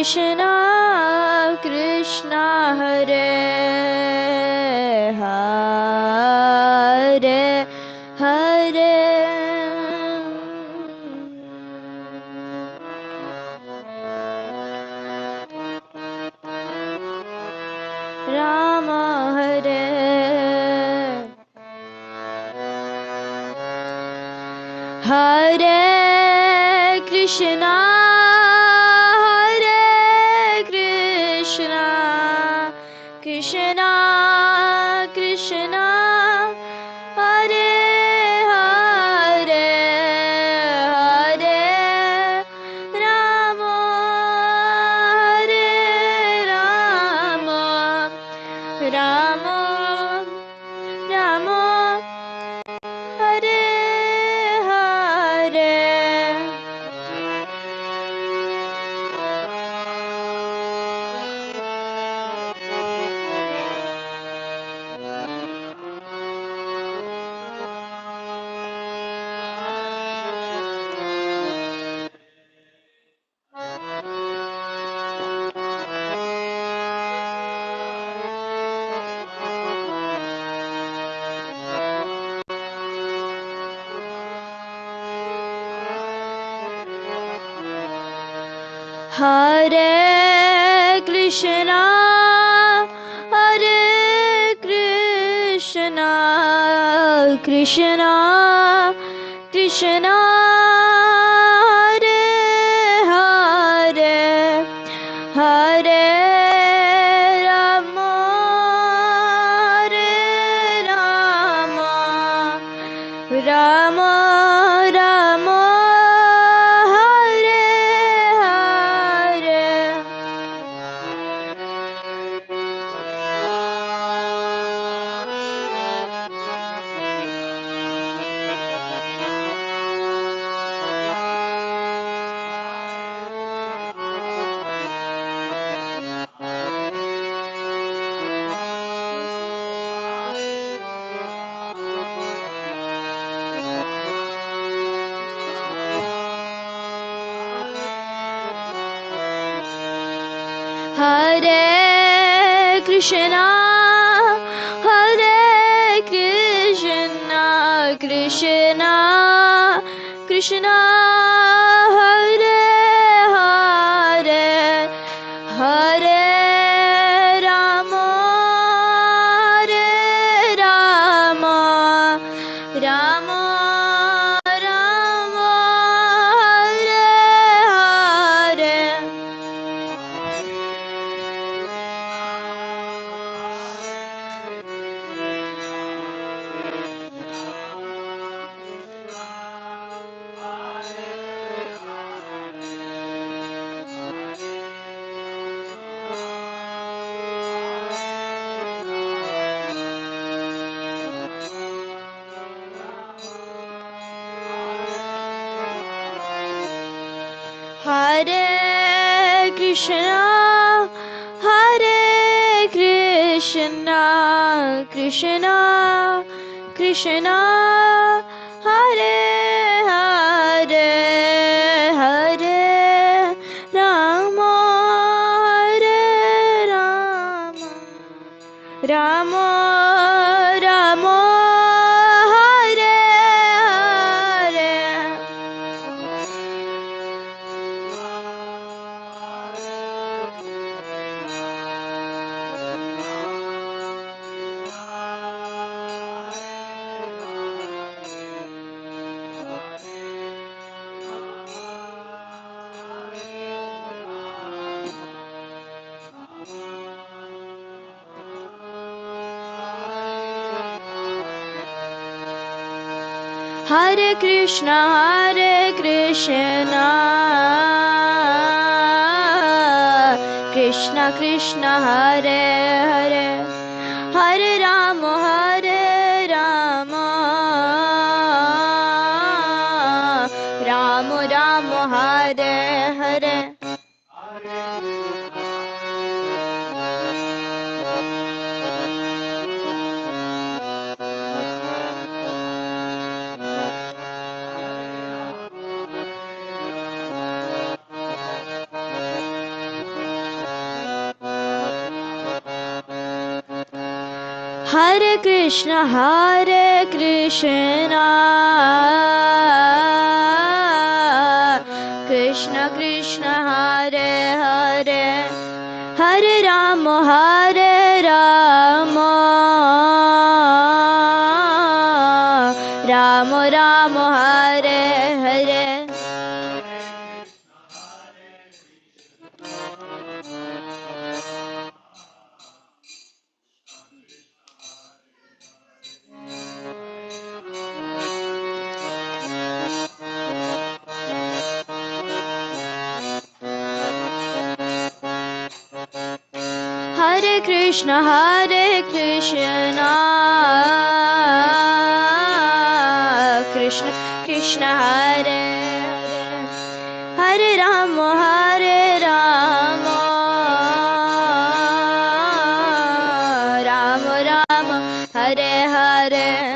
Krishna Krishna Hare Hare Hare Rama Hare Hare Krishna Hare Krishna Krishna Krishna Hare Hare Hare Rama Hare Rama Rama Rama Hare Hare Hare Krishna Hare Krishna Krishna Krishna Hare Hare Hare Rama Hare Rama Rama Rama Hare Hare Hare Krishna Hare Krishna Krishna Krishna Hare Hare Hare Rama Hare Rama Rama Rama Hare Hare Hare Krishna Hare Krishna Krishna Krishna Hare Hare Hare Rama Hare Rama Rama Rama Hare Hare Hare Krishna Krishna Krishna Hare Hare Hare Rama Rama Rama Hare Hare Hare Krishna, Krishna Krishna, Hare Hare, Hare Rama, Rama Rama, Hare Hare. Hare Krishna, Krishna Krishna, Hare Hare, Hare Rama, Rama Rama, Hare Hare.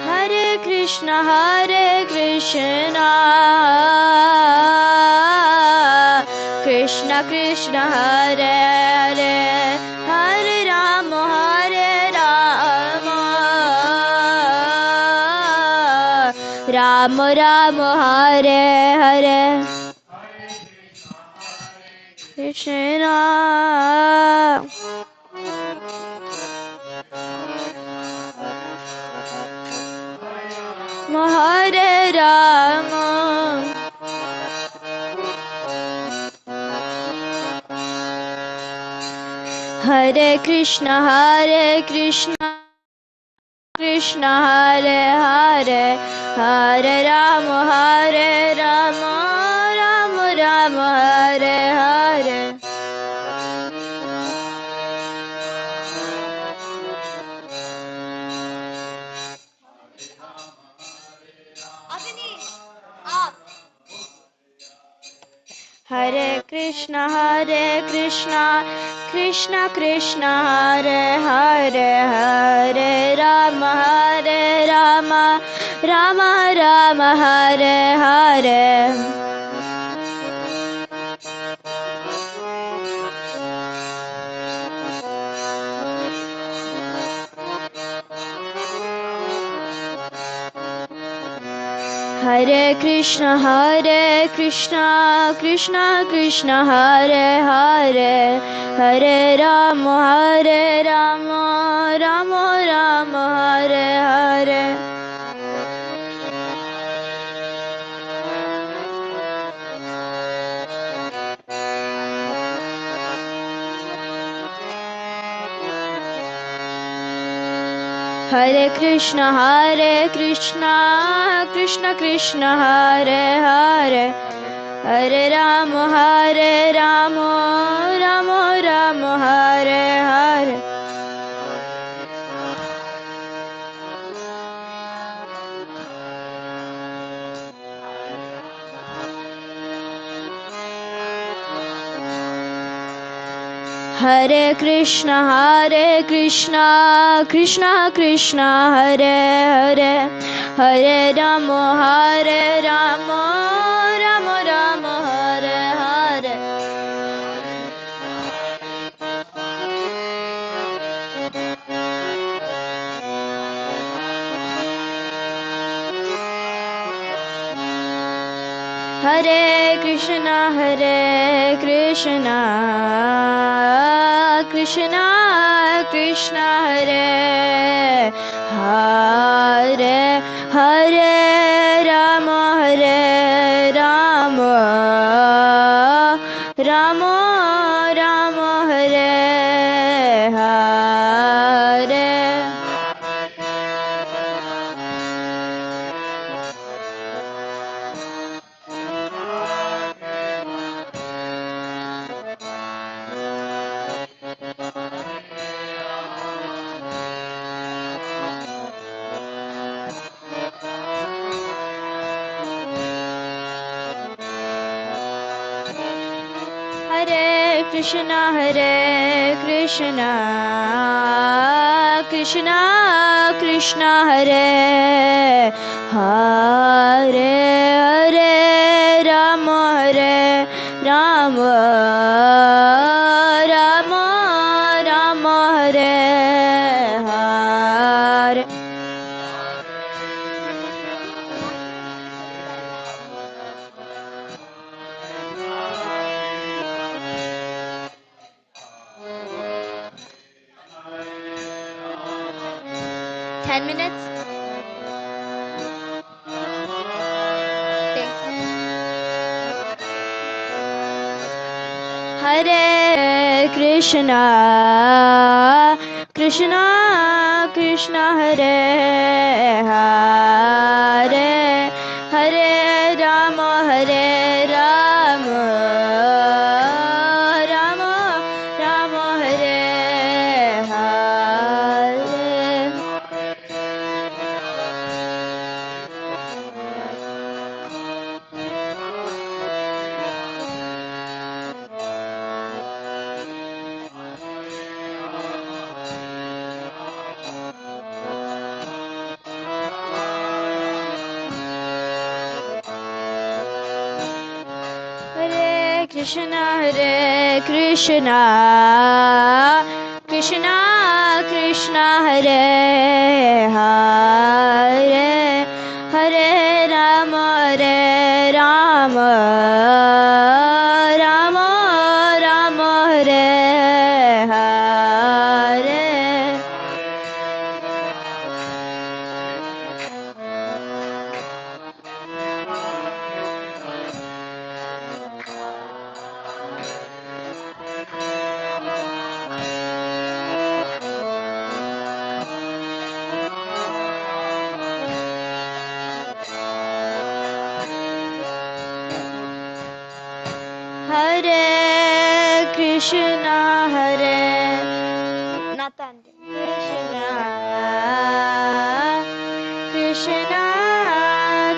Hare Krishna, Krishna Krishna, Hare Hare, Hare Rama, Rama Rama, Hare Hare. Krishna Hare Rama, Hare Krishna, Krishna Hare Hare, Hare Rama, Rama Rama, Hare Hare. Hare Krishna, Krishna Krishna, Hare Hare, Hare Rama, Rama Rama, Hare Hare. Hare Krishna, Krishna Krishna, Hare Hare, Hare Rama, Rama Rama, Hare Hare. Hare Krishna, Krishna Krishna, Hare Hare, Hare Rama, Rama Rama, Hare Hare. Hare Krishna, Krishna Krishna, Hare Hare, Hare Rama, Rama Rama, Hare Hare. Hare Krishna, Krishna Krishna, Hare Hare, Hare Rama, Rama Rama, Hare Hare. Hare Krishna, Krishna Krishna, Hare Hare, Hare Rama, Rama Rama, Hare Hare. 10 minutes. Thanks. Hare Krishna, Krishna Krishna, Hare Hare, Hare Rama, Rama Rama, Hare Hare. Krishna, Hare Krishna, Krishna Krishna, Hare Hare, Hare Rama, Rama Rama, Hare Hare. Hare Krishna, Hare Nathan Krishna, Krishna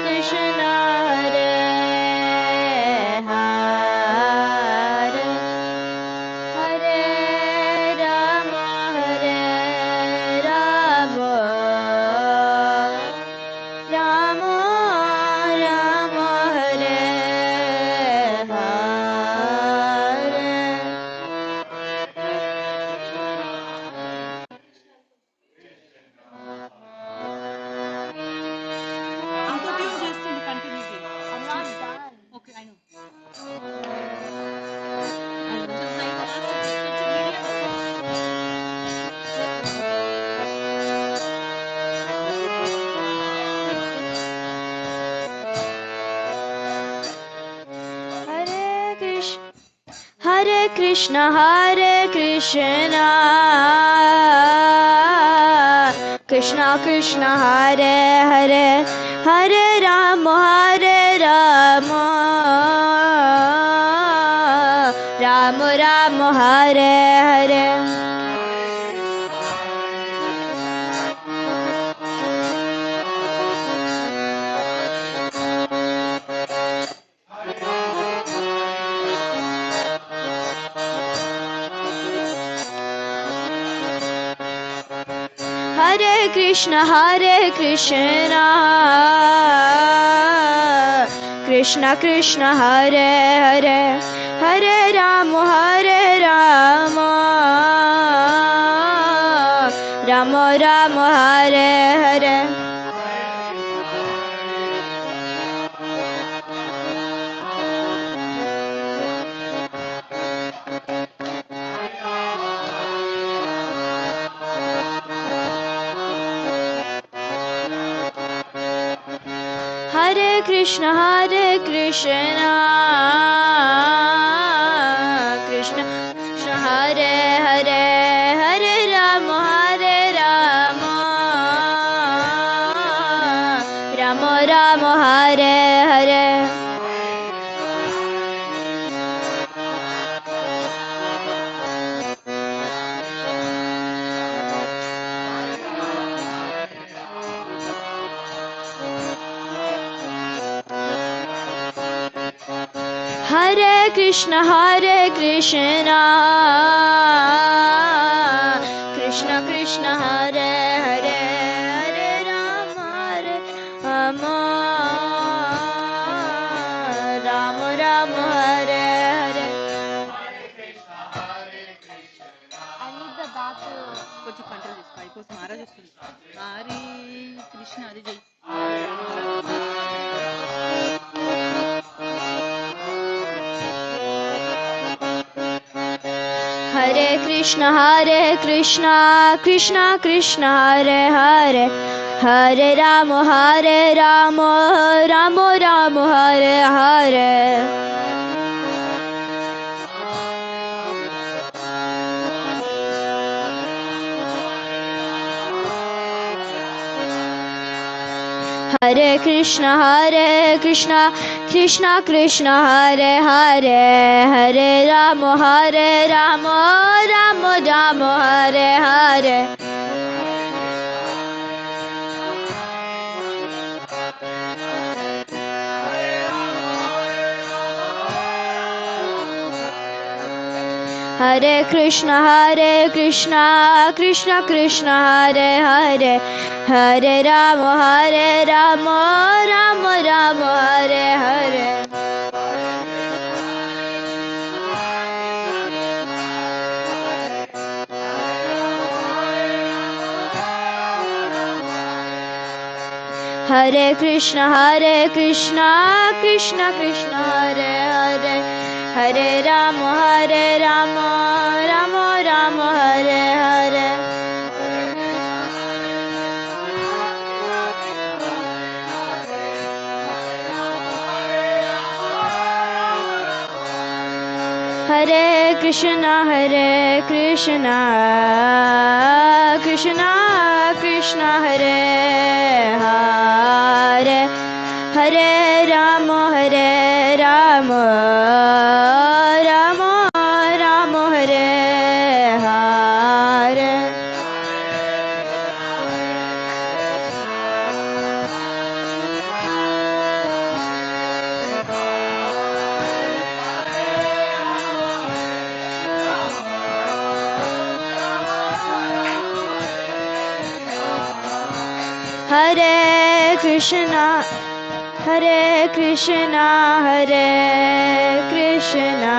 Krishna, Hare Hare, Hare Rama, Rama Rama Rama, Hare Hare. Uncle, you just in the continuity. I'm not done. Okay, I know. Hare Krishna, Hare Krishna, Hare Krishna, Krishna Krishna, Hare Hare, Hare Rama, Rama Rama, Hare Hare. Hare Krishna, Krishna Krishna, Hare Hare, Hare Rama, Rama Rama, Hare Hare. Hare Krishna, Krishna Krishna, Hare Hare, Hare Rama, Rama Rama, Hare Hare. Hare Krishna Hare Krishna Krishna Krishna Hare Hare Hare Rama Rama Rama Rama Hare Hare. I need the dot కొంచెం control చేసుకో అయిపోతుంది మహారాజ్ వస్తుంది హరి కృష్ణ అది చెయ్యి Hare Krishna Krishna Krishna Hare Hare Hare Rama Rama Rama Hare Hare. Hare Krishna Krishna Krishna Hare Hare Hare Rama Rama Rama Hare Hare. Hare Krishna Krishna Krishna Hare Hare Hare Rama Rama Rama Hare Hare. Hare Krishna Krishna Krishna Hare Hare Hare Rama Rama Rama Hare Hare. Hare Krishna Krishna Krishna Hare Hare Hare Rama Rama Rama Hare Hare. Hare Krishna Hare Krishna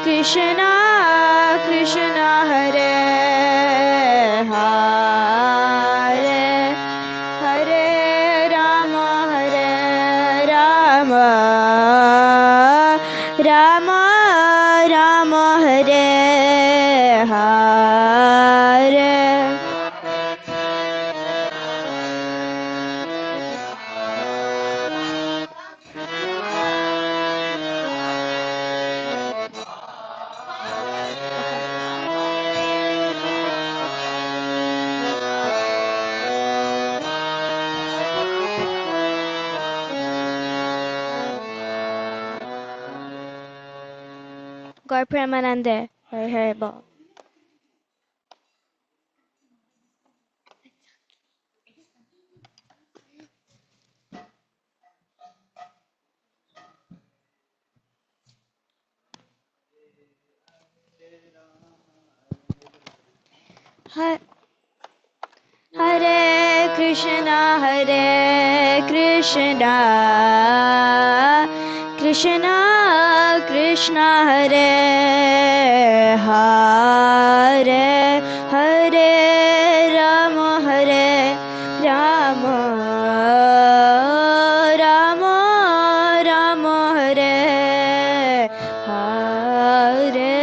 Krishna Krishna Hare Hare Hare Rama Rama Rama Hare Hare. Gaur Premanande, Hare Hare Bol. Hare Krishna Krishna Krishna Hare Hare Hare Rama Rama Rama Hare Hare.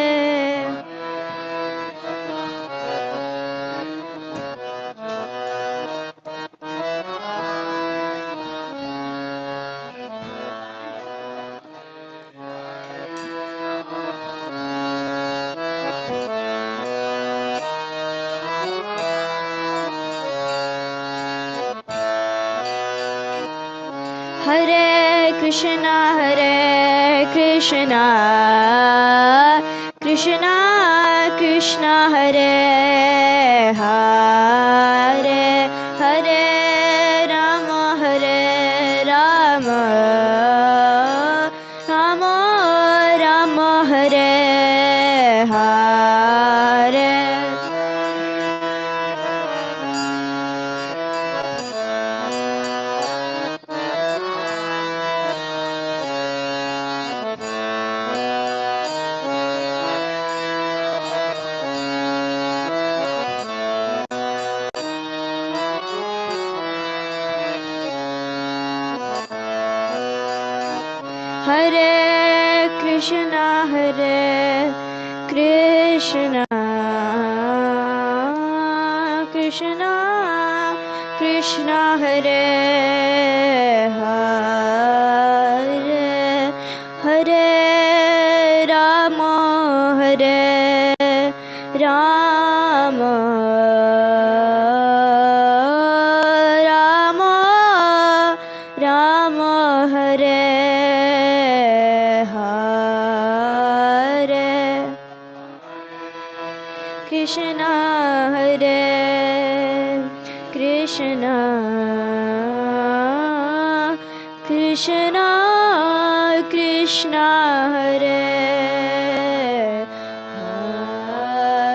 Hare Krishna Krishna Krishna Hare Hare Hare Rama Rama Hare Hare Hare Krishna Krishna Krishna Krishna Hare Hare Hare Rama Hare Rama Rama Rama Hare Hare Krishna Hare Krishna Krishna Krishna Hare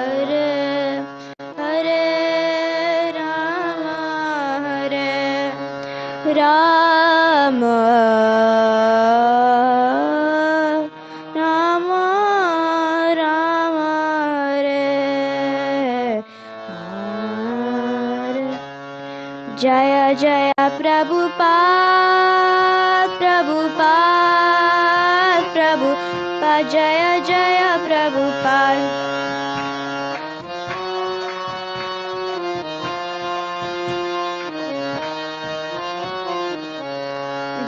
Hare Hare Rama Hare Rama Rama Rama Hare Hare Jaya Jaya Prabhupada Prabhupada Prabhupada Jaya Jaya Prabhupada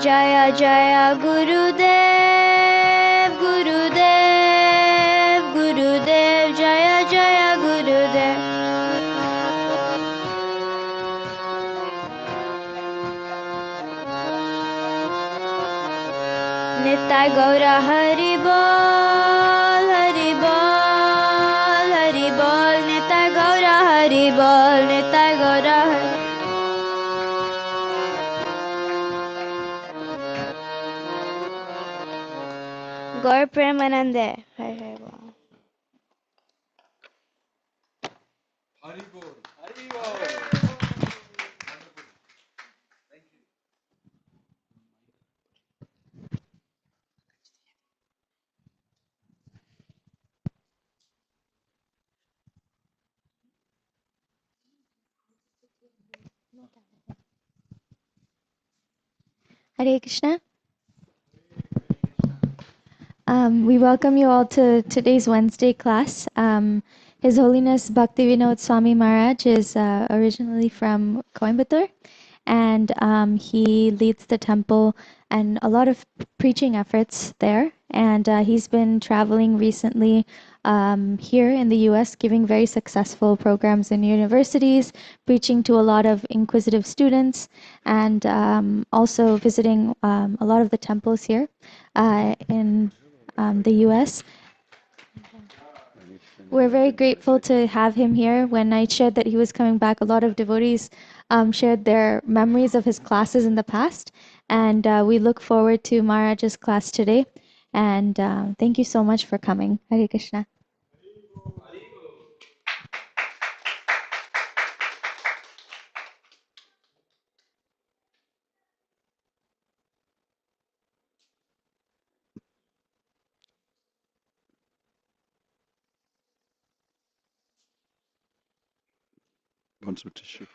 Jaya Jaya Gurudev Gurudev Gurudev Jaya Jaya Gurudev Nitai Gaura Hari Bol Hari Bol Hari Bol Nitai Gaura Hari Bol Nitai Gaura Hari Gaur Premanande Hari Hari Bol Hare Krishna. We welcome you all to today's Wednesday class. His Holiness Bhakti Vinod Swami Maharaj is originally from Coimbatore, and he leads the temple and a lot of preaching efforts there. And he's been traveling recently here in the US, giving very successful programs in universities, preaching to a lot of inquisitive students, and also visiting a lot of the temples here in the US. We're very grateful to have him here. When I shared that he was coming back, a lot of devotees shared their memories of his classes in the past. And we look forward to Maharaj's class today. And thank you so much for coming. Hare Krishna. Want some tissue?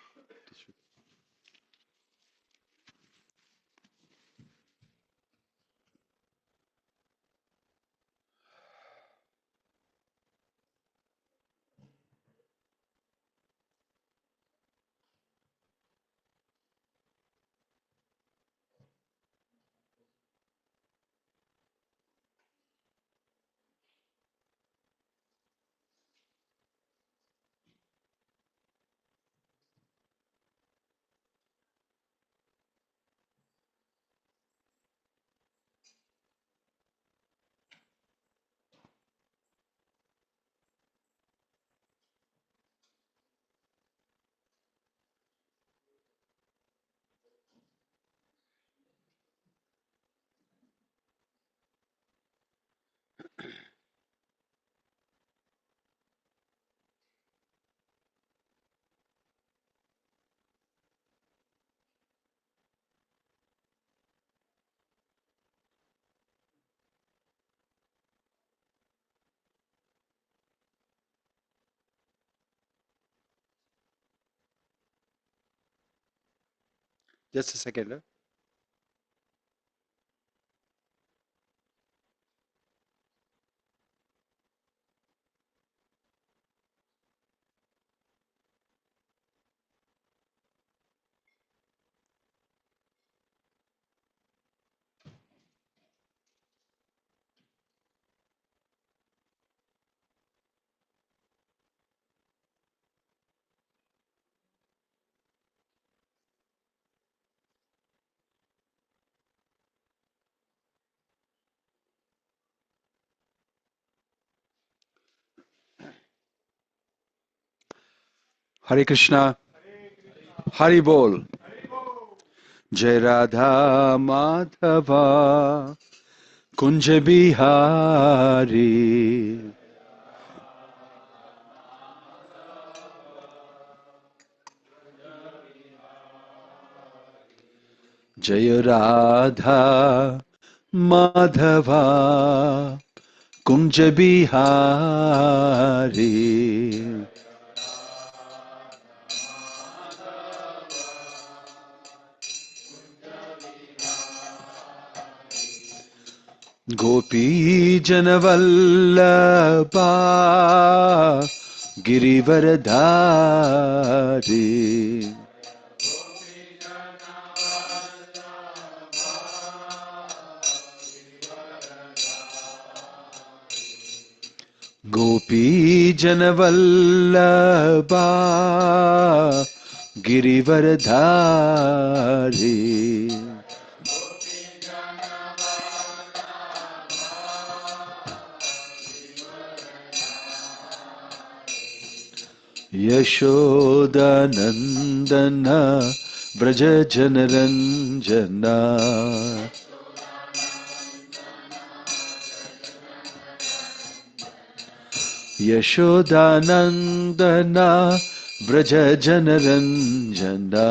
Just a second. Huh? Hare Krishna, Hari Bol, Jai Radha Madhava, Kunja Bihari, Jai Radha Madhava, Kunja Bihari, Gopi Janavallabha, Girivaradhari. Gopi Janavallabha, Girivaradhari. Yashoda Nandana Braja Janaranjana. Yashoda Nandana Braja Janaranjana.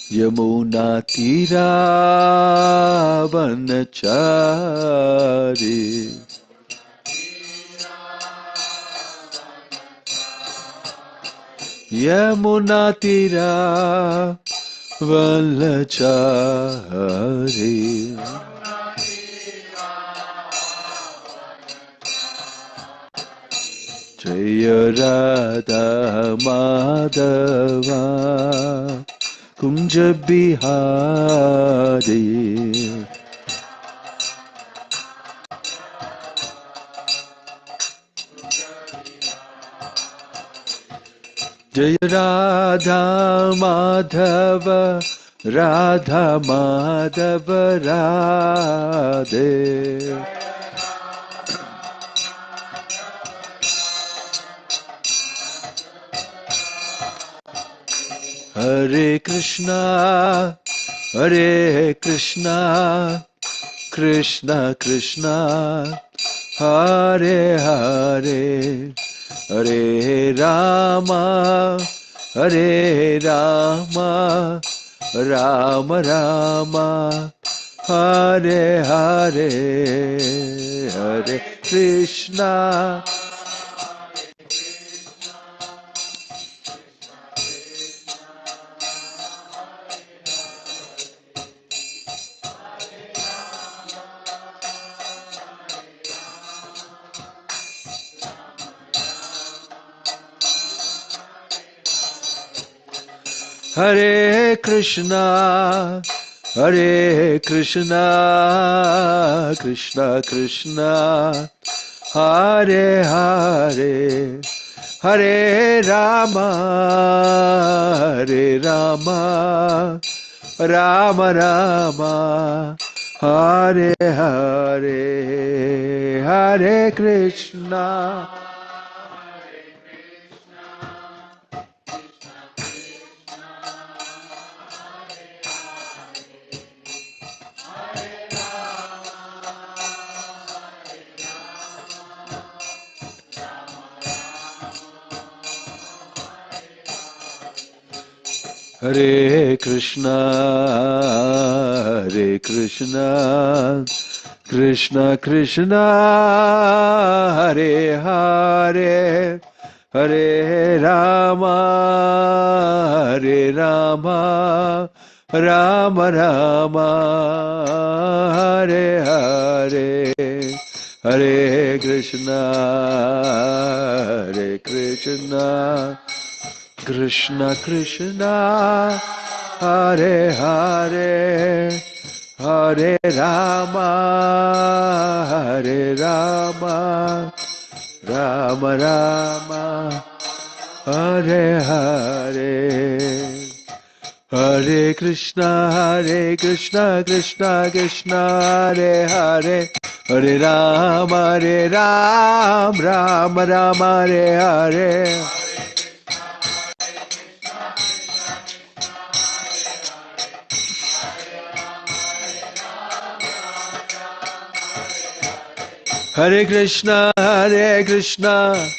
Yamuna Tira Vanachari. Yamuna Tira Vanachari. Jaya Radha Madhava Kunja Bihari. Jaya Radha Madhava Radha Madhava Radhe. Hare Krishna, Hare Krishna, Krishna Krishna, Hare Hare, Hare Rama, Hare Rama, Rama Rama, Hare Hare, Hare Krishna. Hare Krishna, Hare Krishna, Krishna Krishna, Hare Hare, Hare Rama, Hare Rama, Rama Rama, Hare Hare, Hare Krishna. Hare Krishna, Hare Krishna, Krishna Krishna, Hare Hare, Hare Rama, Hare Rama, Rama Rama, Hare Hare, Hare Krishna, Hare Krishna, Krishna Krishna, Hare Hare, Hare Rama, Hare Rama, Rama Rama, Hare Hare. Hare Krishna, Krishna Krishna, Hare Hare, Hare Ram, Ram Rama, Hare Hare. Hare Krishna,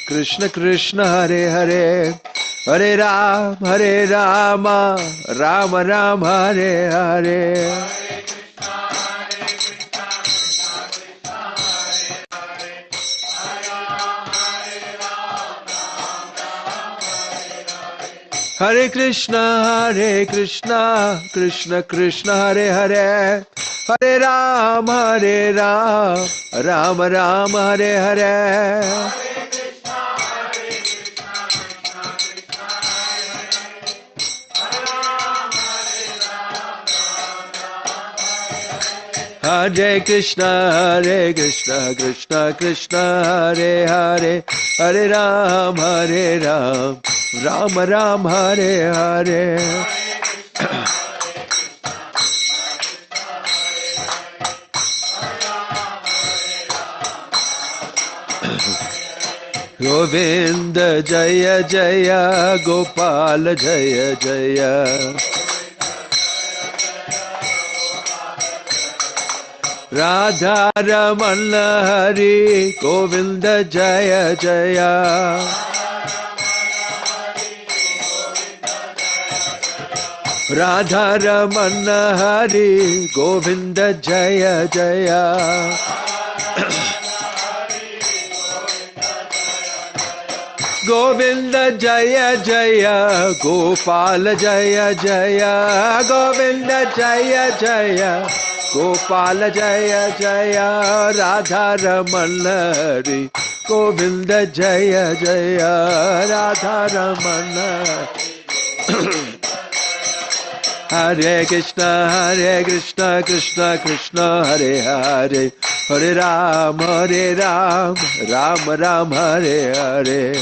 Krishna Krishna, Hare Hare, Hare Rama, Rama Rama, Hare Hare. Hare Krishna, Krishna Krishna, Hare Hare, Hare Ram, Rama Rama, Hare Hare. Hare Krishna, Krishna Krishna, Hare Hare, Hare Ram, Rama Rama, Hare Hare. Govinda Jaya Jaya, Gopal Jaya Jaya. Radha Ramana Hari, Govinda Jaya Jaya. Radha Ramana Hari, Govinda Jaya Jaya. Govinda Jaya Jaya, Gopal Jaya Jaya, Govinda Jaya Jaya, Gopal Jaya Jaya, Radha Ramana Hari, Govinda Jaya Jaya, Radha Ramana. Hare Krishna, Krishna Krishna, Hare Hare, Hare Ram, Ram Ram, Hare Hare.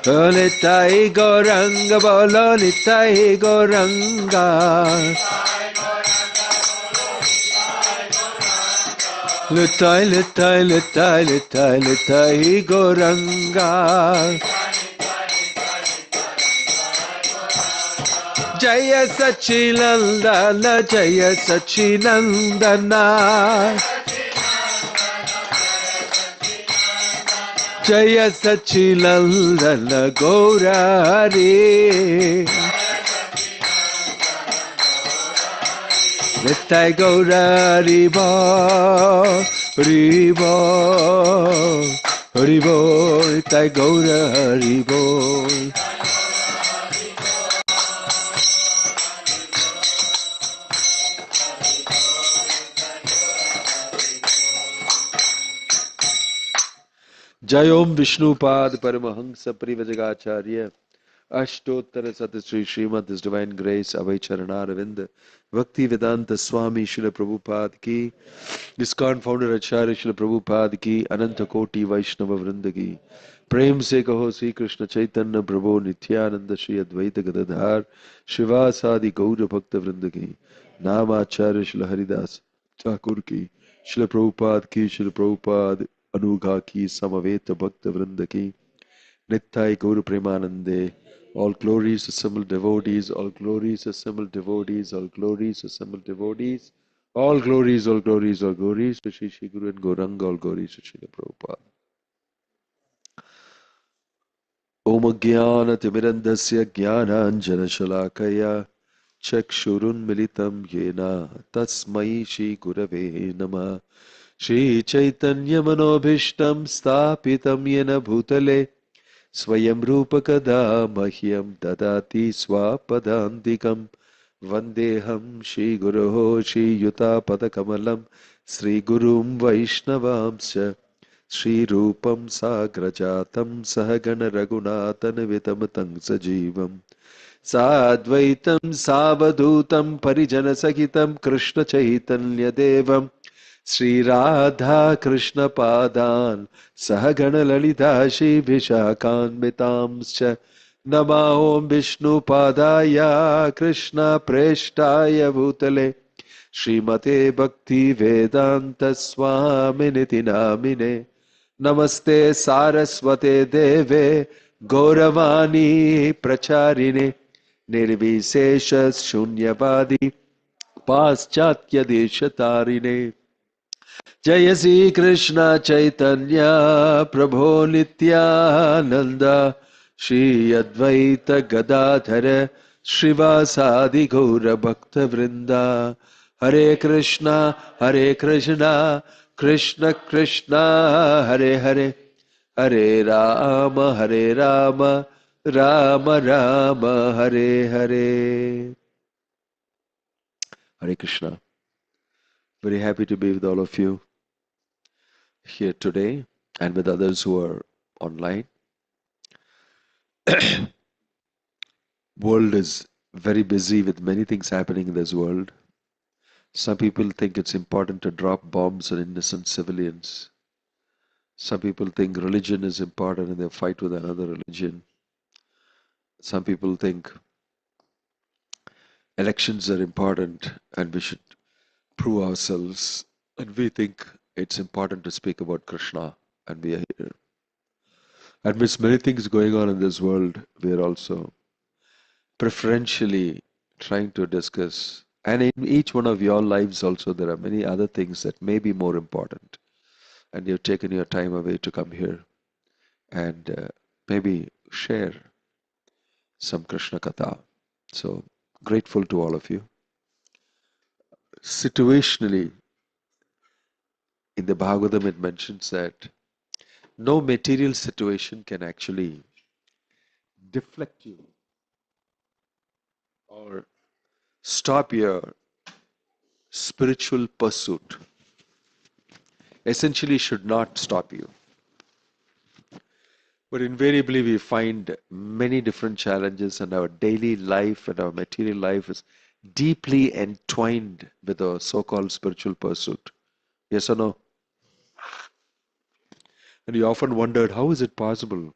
Nitai Gauranga Bolo, Nitai Gauranga. Nitai, Nitai, Nitai, Nitai, Nitai Gauranga. Jaya Sachinandana, Jaya Sachinandana. Jaya Sachinandana Gaurari. Nitai Gaurari Bo, Ribo, Ribo, Nitai Gaurari Bo. Jai Om Vishnupad Paramahansa Parivajagacharya Ashtotara Satasri Srimad His Divine Grace Abhay Charanaravindra Bhakti Vedanta Swami Srila Prabhupada Ki ISKCON Founder Acharya Srila Prabhupada Ki Ananta Koti Vaishnava Vrinda Ki Prem Se Kaho Sri Krishna Chaitanya Prabhu Nityananda Shri Advaita Gadadhar Shivasadi Gaura Bhakta Vrinda Ki Nama Acharya Srila Haridas Thakur Ki Srila Prabhupada Ki Srila Prabhupada Anugha Ki Samaveta Bhakta Vrinda Ki Nittai Guru Premanande. All glories assembled devotees, all glories assembled devotees, all glories assembled devotees, all glories, all glories, all glories to Shri Shri Guru and Gauranga, all glories to Srila Prabhupada. Om Jnana Timirandasya Jnana Anjana Shalakaya चक्षुरुन्मिलितं येन तस्मै श्रीगुरवे नमः। श्रीचैतन्यमनोभीष्टं स्थापितं येन भूतले स्वयं रूपकदा मह्यं ददाति स्वापदान्तिकं। वन्देऽहं श्रीगुरोः श्रीयुतापदकमलं श्रीगुरुं वैष्णवांश्च श्रीरूपं साग्रजातं सहगणरघुनाथन्वितं तं सजीवम् साद्वैतं सावधूतं परिजनसहितं कृष्णचैतन्यदेवं श्रीराधा कृष्णपादान् सहगणललिता श्रीविशाखान्वितांश्च नमः ॐ विष्णुपादाय कृष्णप्रेष्ठाय भूतले श्रीमते भक्तिवेदान्तस्वामिनिति नामिने नमस्ते सारस्वते देवे गौरवाणी प्रचारिणे निर्विशेष शून्यवादी पाश्चात्य देशतारिणे जय श्री कृष्ण चैतन्य प्रभो नित्यानंद श्री अद्वैत गदाधर श्रीवासादि गौर भक्त वृंदा हरे Krishna Krishna Krishna Hare Hare Hare Ram Ram Ram Hare Hare. Hare Krishna. Very happy to be with all of you here today and with others who are online. World is very busy with many things happening in this world. Some people think it's important to drop bombs on innocent civilians. Some people think religion is important and they fight with another religion. Some people think elections are important and we should prove ourselves. And we think it's important to speak about Krishna, and we are here. Amidst many things going on in this world, we are also preferentially trying to discuss. And in each one of your lives also, there are many other things that may be more important. And you've taken your time away to come here and maybe share some Krishna Katha. So grateful to all of you. Situationally, in the Bhagavatam, it mentions that no material situation can actually deflect you or stop your spiritual pursuit. Essentially, should not stop you. But invariably, we find many different challenges, and our daily life and our material life is deeply entwined with our so-called spiritual pursuit. Yes or no? And you often wondered, how is it possible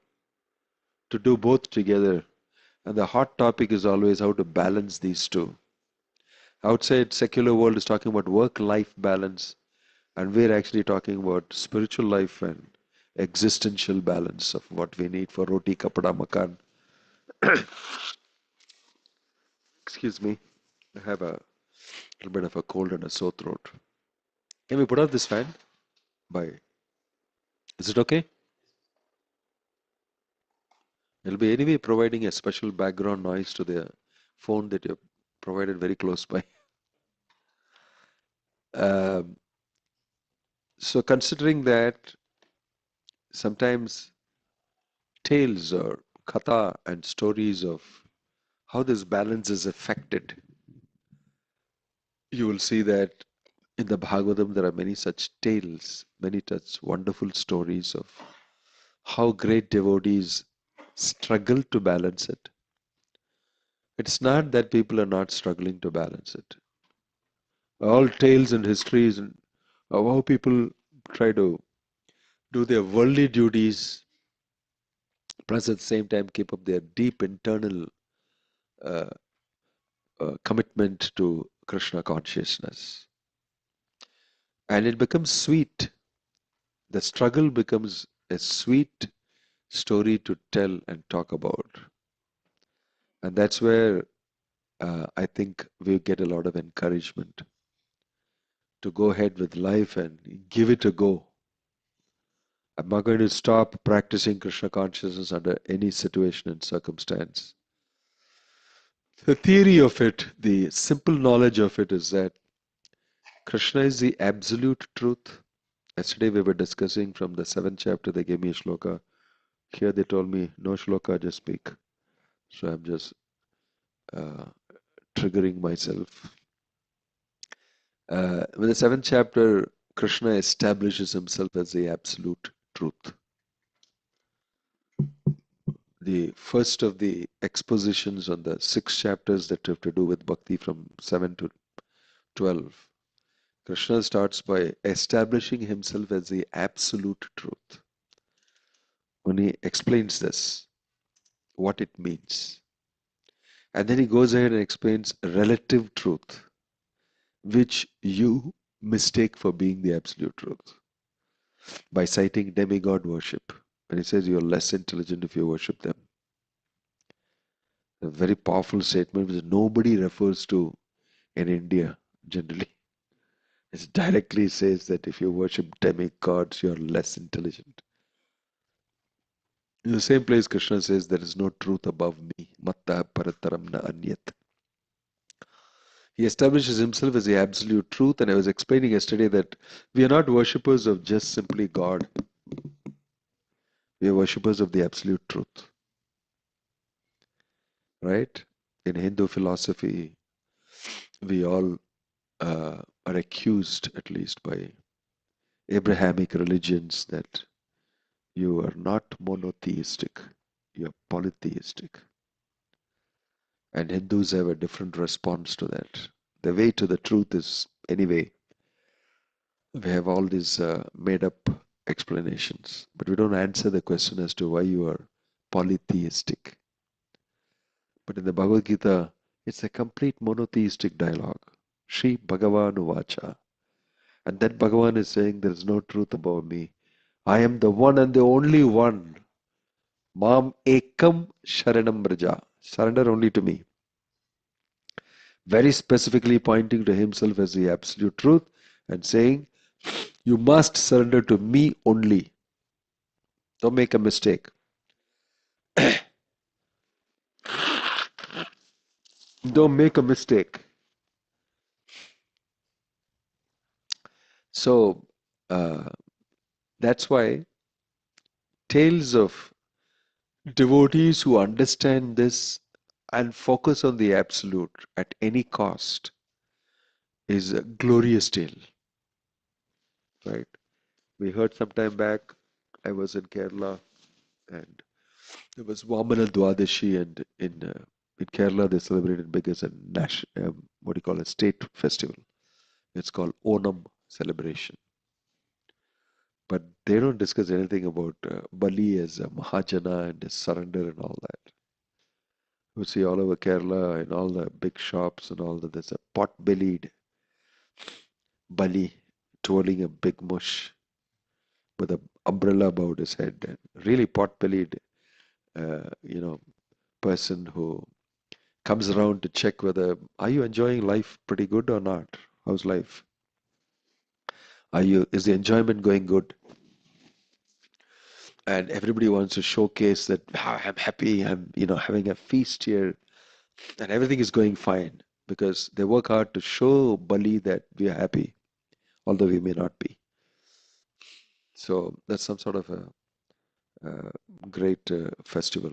to do both together? And the hot topic is always how to balance these two. Outside secular world is talking about work-life balance, and we're actually talking about spiritual life and existential balance of what we need for roti, kapada, makan. Excuse me, I have a little bit of a cold and a sore throat. Can we put out this fan? By Is it okay? It'll be anyway providing a special background noise to the phone that you provided very close by. Um, so considering that sometimes tales or katha and stories of how this balance is affected, you will see that in the Bhagavatam there are many such tales, many such wonderful stories of how great devotees struggle to balance it. It's not that people are not struggling to balance it. All tales and histories and of how people try to do their worldly duties, plus at the same time keep up their deep internal uh, commitment to Krishna consciousness. And it becomes sweet. The struggle becomes a sweet story to tell and talk about. And that's where I think we get a lot of encouragement to go ahead with life and give it a go. I'm not going to stop practicing Krishna consciousness under any situation and circumstance. The theory of it, the simple knowledge of it is that Krishna is the absolute truth. Yesterday we were discussing from the 7th chapter, they gave me a shloka. Here they told me, no shloka, just speak. So I'm just uh, triggering myself. In the 7th chapter, Krishna establishes himself as the absolute truth. The first of the expositions on the 6 chapters that have to do with Bhakti from 7 to 12, Krishna starts by establishing himself as the absolute truth. When he explains this, what it means. And then he goes ahead and explains relative truth, which you mistake for being the absolute truth, by citing demigod worship. When he says you're less intelligent if you worship them. A very powerful statement which nobody refers to in India generally. It directly says that if you worship demigods, you're less intelligent. In the same place, Krishna says there is no truth above me. Matta parataram na anyat. He establishes himself as the absolute truth, and I was explaining yesterday that we are not worshippers of just simply God. We are worshippers of the absolute truth. Right? In Hindu philosophy, we all are accused, at least by Abrahamic religions, that you are not monotheistic, you are polytheistic. And Hindus have a different response to that. The way to the truth is, anyway, we have all these made up explanations, but we don't answer the question as to why you are polytheistic. But in the Bhagavad Gita, it's a complete monotheistic dialogue. Shri Bhagavan Uvacha. And that Bhagavan is saying there is no truth above me. I am the one and the only one. Mam ekam sharanam braja. Surrender only to me. Very specifically pointing to himself as the absolute truth and saying, you must surrender to me only. Don't make a mistake. Don't make a mistake. So that's why tales of devotees who understand this and focus on the absolute at any cost is a glorious tale, right? We heard some time back, I was in Kerala and there was Vamana Dwadashi, and in Kerala they celebrate it big as a national, what do you call a state festival. It's called Onam celebration. But they don't discuss anything about Bali as a Mahajana and his surrender and all that. You see all over Kerala in all the big shops and all that, there's a pot-bellied Bali twirling a big mush with an umbrella about his head, and really pot-bellied, person who comes around to check whether are you enjoying life pretty good or not? How's life? Is the enjoyment going good? And everybody wants to showcase that I'm happy, I'm having a feast here, and everything is going fine because they work hard to show Bali that we are happy, although we may not be. So that's some sort of a great festival.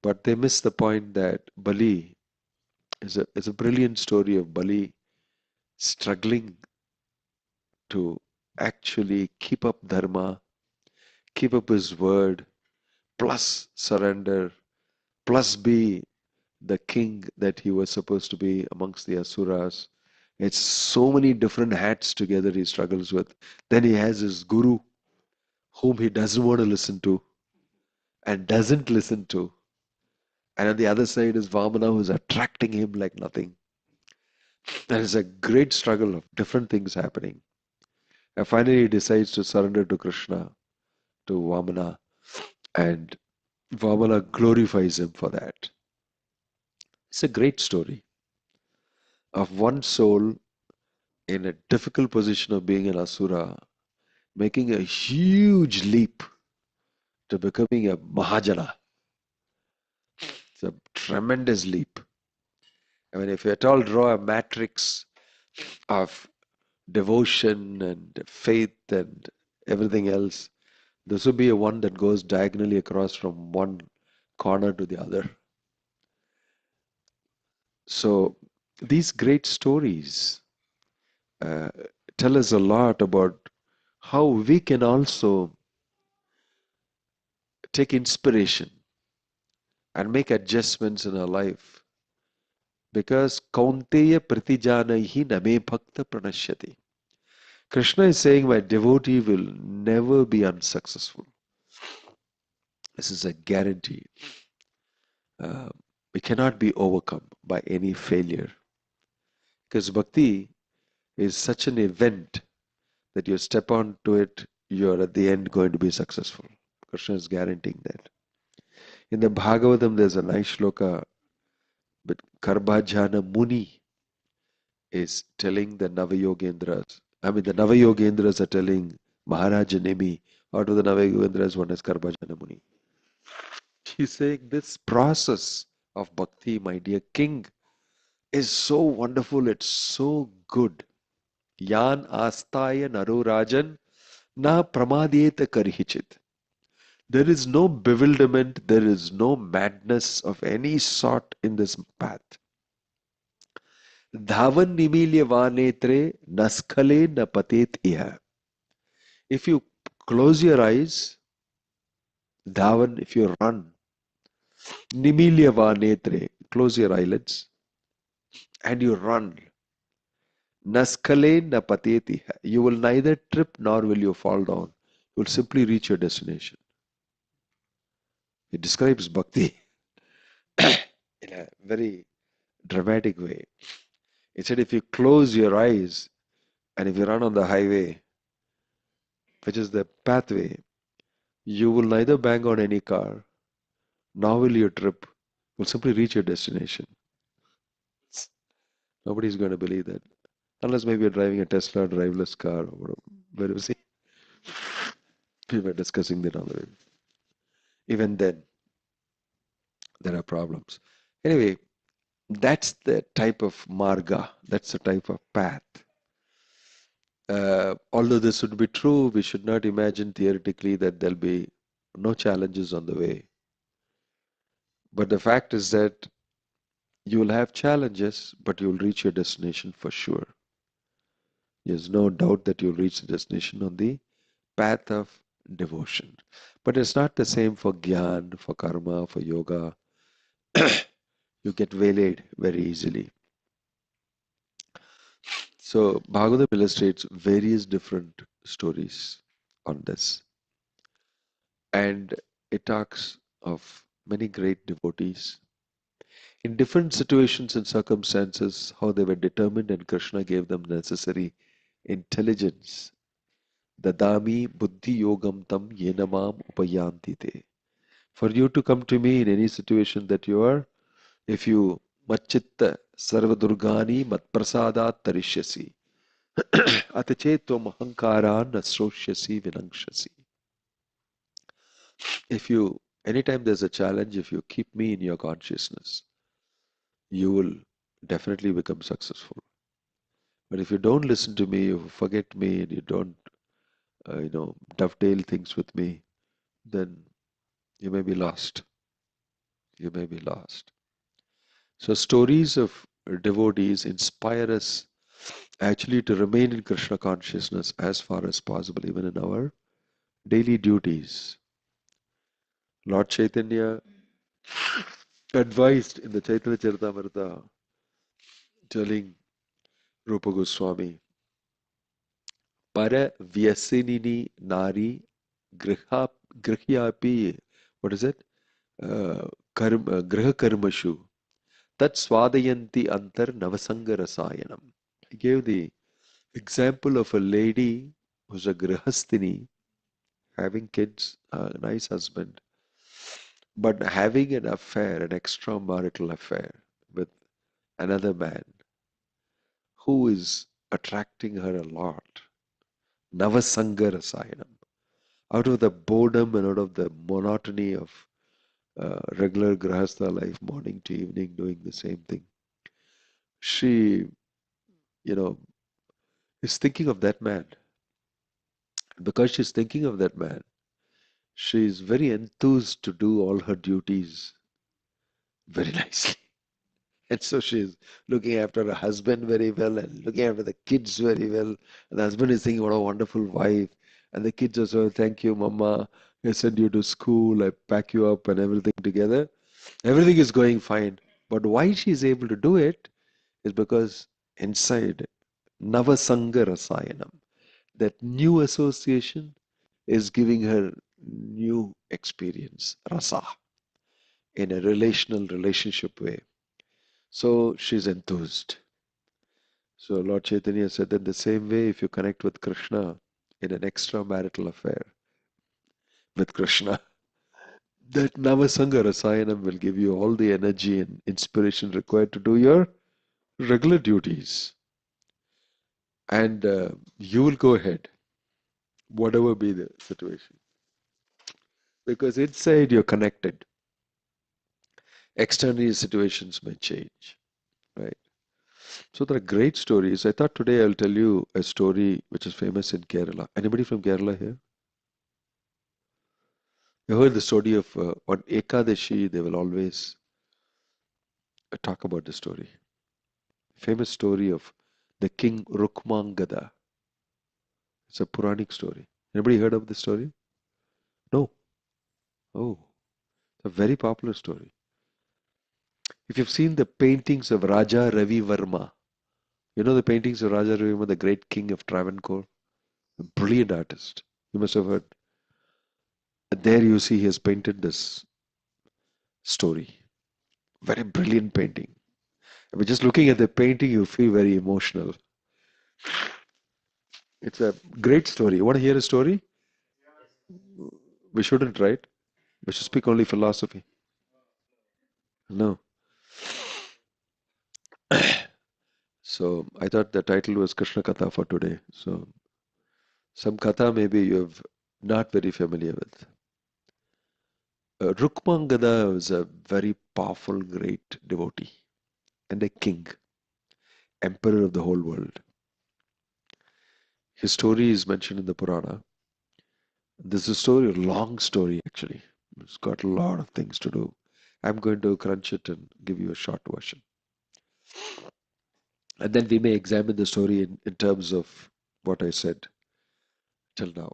But they miss the point that Bali is a brilliant story of Bali struggling to actually keep up dharma, keep up his word, plus surrender, plus be the king that he was supposed to be amongst the asuras. It's so many different hats together he struggles with. Then he has his guru, whom he doesn't want to listen to and doesn't listen to. And on the other side is Vamana, who's attracting him like nothing. There is a great struggle of different things happening. And finally he decides to surrender to Krishna, to Vamana, and Vamana glorifies him for that. It's a great story of one soul in a difficult position of being an asura, making a huge leap to becoming a Mahajana. It's a tremendous leap. I mean, if you at all draw a matrix of devotion and faith and everything else, this would be a one that goes diagonally across from one corner to the other. So these great stories uh, tell us a lot about how we can also take inspiration and make adjustments in our life. Because Kaunteya Pratijanahi Name Bhakta Pranashyati. Krishna is saying, my devotee will never be unsuccessful. This is a guarantee. Uh, we cannot be overcome by any failure. Because bhakti is such an event that you step onto it, you're at the end going to be successful. Krishna is guaranteeing that. In the Bhagavatam, there's a nice shloka, but Karbhajana Muni is telling the Navayogendras. I mean, the Navayogendras are telling Maharaj and Nemi, out of the Navayogendras, one is Karbhajana Muni. He's saying this process of bhakti, my dear king, is so wonderful, it's so good. Yan astaya narorajan na pramadeta karhichit. There is no bewilderment, there is no madness of any sort in this path. Dhavan nimilya vanetre naskhale na patet iha. If you close your eyes, dhavan, if you run, nimilya vanetre, close your eyelids, and you run, naskhale na patet iha. You will neither trip nor will you fall down. You will simply reach your destination. It describes bhakti in a very dramatic way. It said if you close your eyes and if you run on the highway, which is the pathway, you will neither bang on any car, nor will you trip. You will simply reach your destination. Nobody is going to believe that. Unless maybe you're driving a Tesla driverless car or whatever. Where was he? We were discussing that on the way. Even then, there are problems. Anyway, that's the type of marga, that's the type of path. Although this would be true, we should not imagine theoretically that there'll be no challenges on the way. But the fact is that you will have challenges, but you'll reach your destination for sure. There's no doubt that you'll reach the destination on the path of devotion. But it's not the same for Gyan, for Karma, for Yoga. You get waylaid very easily. So Bhagavatam illustrates various different stories on this. And it talks of many great devotees in different situations and circumstances, how they were determined, and Krishna gave them necessary intelligence. Dadami buddhi yogam tam yenamam upayanti te. For you to come to me in any situation that you are, if you machitta sarva durgani matprasadat tarishyasi atachetom ahankaran nasroshyasi vinangshasi. If you, anytime there's a challenge, if you keep me in your consciousness, you will definitely become successful. But if you don't listen to me, you forget me, and you don't, dovetail things with me, then you may be lost. You may be lost. So stories of devotees inspire us actually to remain in Krishna consciousness as far as possible, even in our daily duties. Lord Chaitanya advised in the Chaitanya Charitamrita, telling Rupa Goswami, Para Vyasinini Nari Grihyapi, what is it? Griha Karmashu, Tat Swadayanti Antar Navasanga Rasayanam. He gave the example of a lady who's a grihastini, having kids, a nice husband, but having an affair, an extramarital affair with another man who is attracting her a lot. Navasanga Rasayanam. Out of the boredom and out of the monotony of regular grahastha life, morning to evening, doing the same thing, she, you know, is thinking of that man. Because she's thinking of that man, she is very enthused to do all her duties very nicely. And so she's looking after her husband very well and looking after the kids very well. And the husband is thinking, what a wonderful wife. And the kids also, thank you, Mama. I send you to school, I pack you up and everything together. Everything is going fine. But why she's able to do it is because inside Navasanga Rasayanam, that new association is giving her new experience, rasa, in a relational relationship way. So she's enthused. So Lord Chaitanya said that the same way, if you connect with Krishna in an extramarital affair with Krishna, that Navasanga Rasayanam will give you all the energy and inspiration required to do your regular duties. And you will go ahead, whatever be the situation. Because inside you're connected. External situations may change, right? So there are great stories. I thought today I'll tell you a story which is famous in Kerala. Anybody from Kerala here? You heard the story of on Ekadashi, they will always talk about the story. Famous story of the king Rukmangada. It's a Puranic story. Anybody heard of this story? No. Oh, it's a very popular story. If you've seen the paintings of Raja Ravi Verma, you know the paintings of Raja Ravi Verma, the great king of Travancore, a brilliant artist. You must have heard. And there you see he has painted this story. Very brilliant painting. But just looking at the painting, you feel very emotional. It's a great story. You want to hear a story? We shouldn't, right? We should speak only philosophy. No. So I thought the title was Krishna Katha for today. So some Katha maybe you have not very familiar with. Rukmangada was a very powerful, great devotee and a king, emperor of the whole world. His story is mentioned in the Purana. This is a story, a long story actually. It's got a lot of things to do. I'm going to crunch it and give you a short version. And then we may examine the story in terms of what I said till now.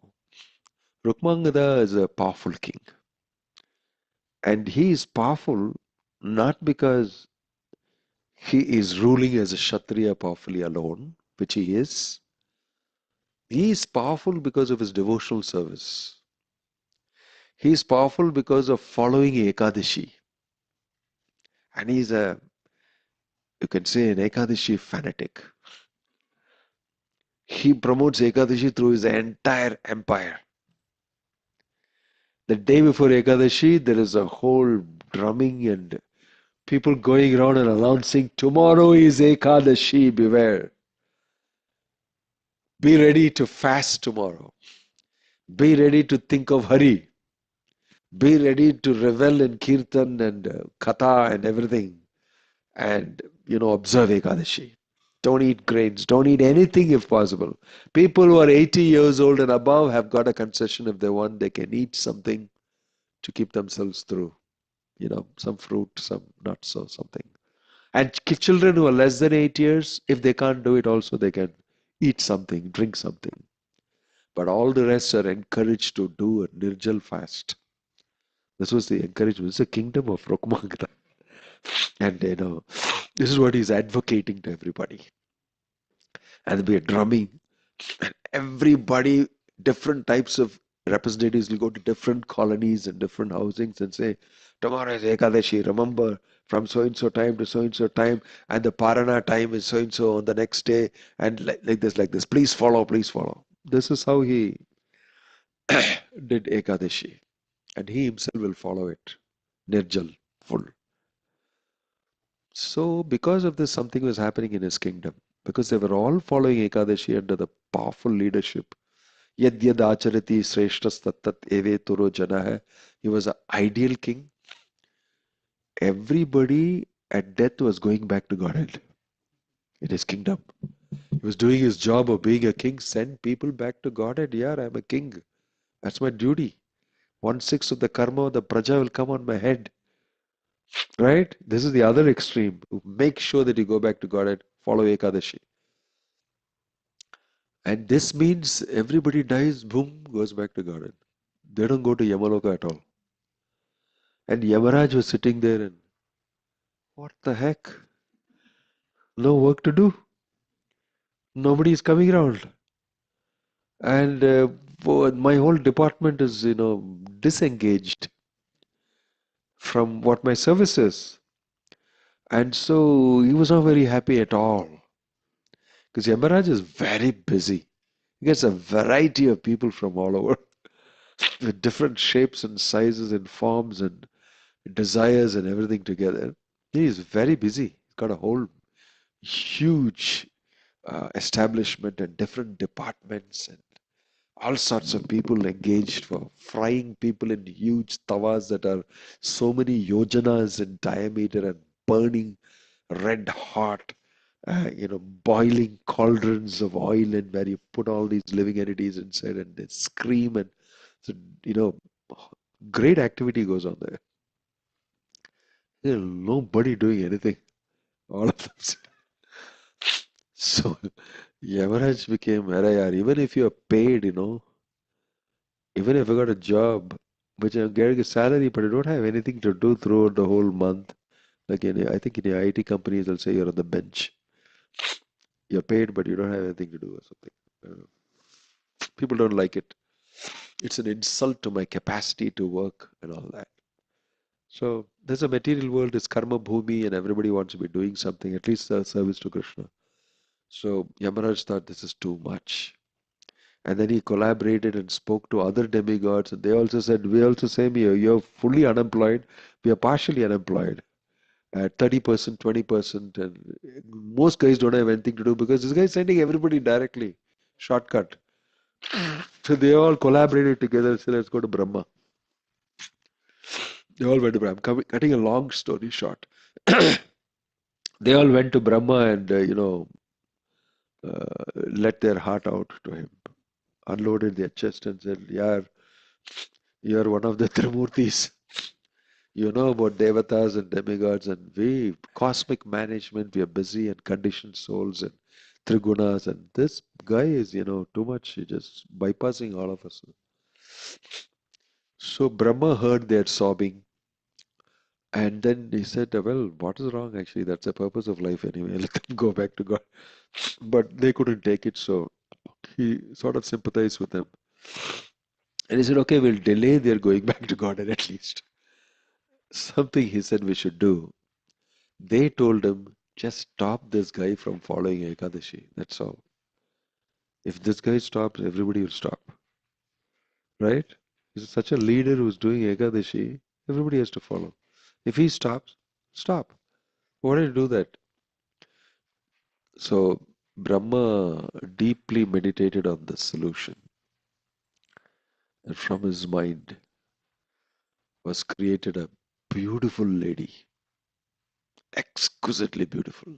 Rukmangada is a powerful king. And he is powerful not because he is ruling as a Kshatriya powerfully alone, which he is. He is powerful because of his devotional service. He is powerful because of following Ekadashi. And he's a, you can say, an Ekadashi fanatic. He promotes Ekadashi through his entire empire. The day before Ekadashi, there is a whole drumming and people going around and announcing, tomorrow is Ekadashi, beware. Be ready to fast tomorrow. Be ready to think of Hari. Be ready to revel in Kirtan and Katha and everything. And, observe Ekadashi. Don't eat grains. Don't eat anything if possible. People who are 80 years old and above have got a concession if they want. They can eat something to keep themselves through. Some fruit, some nuts or something. And children who are less than 8 years, if they can't do it also, they can eat something, drink something. But all the rest are encouraged to do a Nirjal fast. This was the encouragement. It's a kingdom of Rukmangada. And this is what he's advocating to everybody. And there'll be a drumming. And everybody, different types of representatives will go to different colonies and different housings and say, tomorrow is Ekadashi. Remember, from so and so time to so and so time, and the Parana time is so and so on the next day, and like this, like this. Please follow, please follow. This is how he did Ekadashi. And he himself will follow it. Nirjal, full. So, because of this, something was happening in his kingdom. Because they were all following Ekadashi under the powerful leadership. Yad yad acharati sreshtas tat eve turo jana hai. He was an ideal king. Everybody at death was going back to Godhead. in his kingdom. He was doing his job of being a king, send people back to Godhead. Yeah, I'm a king. That's my duty. 1/6 of the karma of the praja will come on my head. Right? This is the other extreme. Make sure that you go back to Godhead, follow Ekadashi. And this means everybody dies, boom, goes back to Godhead. They don't go to Yamaloka at all. And Yamaraj was sitting there and, what the heck? No work to do. Nobody is coming around. And my whole department is, disengaged from what my service is. And so he was not very happy at all. Because Yamaraj is very busy. He gets a variety of people from all over with different shapes and sizes and forms and desires and everything together. He is very busy. He's got a whole huge establishment and different departments and all sorts of people engaged for frying people in huge tawas that are so many yojanas in diameter and burning red hot, boiling cauldrons of oil and where you put all these living entities inside and they scream and so, you know, great activity goes on there. There's nobody doing anything. All of them. So Yamaraj became, "Arey yaar, even if you're paid, even if I got a job, which I'm getting a salary, but I don't have anything to do throughout the whole month. Like I think in the IT companies, they'll say you're on the bench. You're paid, but you don't have anything to do or something. I don't know. People don't like it. It's an insult to my capacity to work and all that. So there's a material world, it's karma bhumi, and everybody wants to be doing something, at least a service to Krishna. So Yamaraj thought this is too much. And then he collaborated and spoke to other demigods, and they also said, "We also same here. You're fully unemployed. We are partially unemployed at 30%, 20%, and most guys don't have anything to do because this guy is sending everybody directly, shortcut." So they all collaborated together. So let's go to Brahma. They all went to Brahma. Cutting a long story short, they all went to Brahma and let their heart out to him, unloaded their chest and said, "Yeah, you're one of the Trimurtis. You know about devatas and demigods, and we, cosmic management, we are busy and conditioned souls and trigunas, and this guy is, too much. He's just bypassing all of us." So Brahma heard their sobbing, and then he said, "Well, what is wrong actually? That's the purpose of life anyway. Let them go back to God." But they couldn't take it, so he sort of sympathized with them. And he said, "Okay, we'll delay their going back to God at least." Something he said we should do. They told him, "Just stop this guy from following Ekadashi. That's all. If this guy stops, everybody will stop." Right? He's such a leader who's doing Ekadashi, everybody has to follow. If he stops, stop. Why did you do that? So Brahma deeply meditated on the solution, and from his mind was created a beautiful lady, exquisitely beautiful.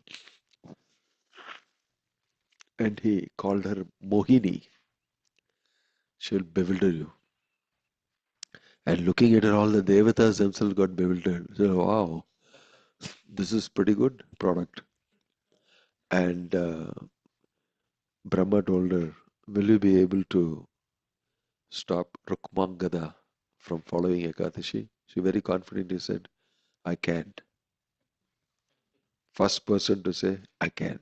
And he called her Mohini. She'll bewilder you. And looking at her, all the devatas themselves got bewildered. So, wow, this is pretty good product. And Brahma told her, "Will you be able to stop Rukmangada from following Ekadashi?" She very confidently said, "I can't." First person to say, "I can."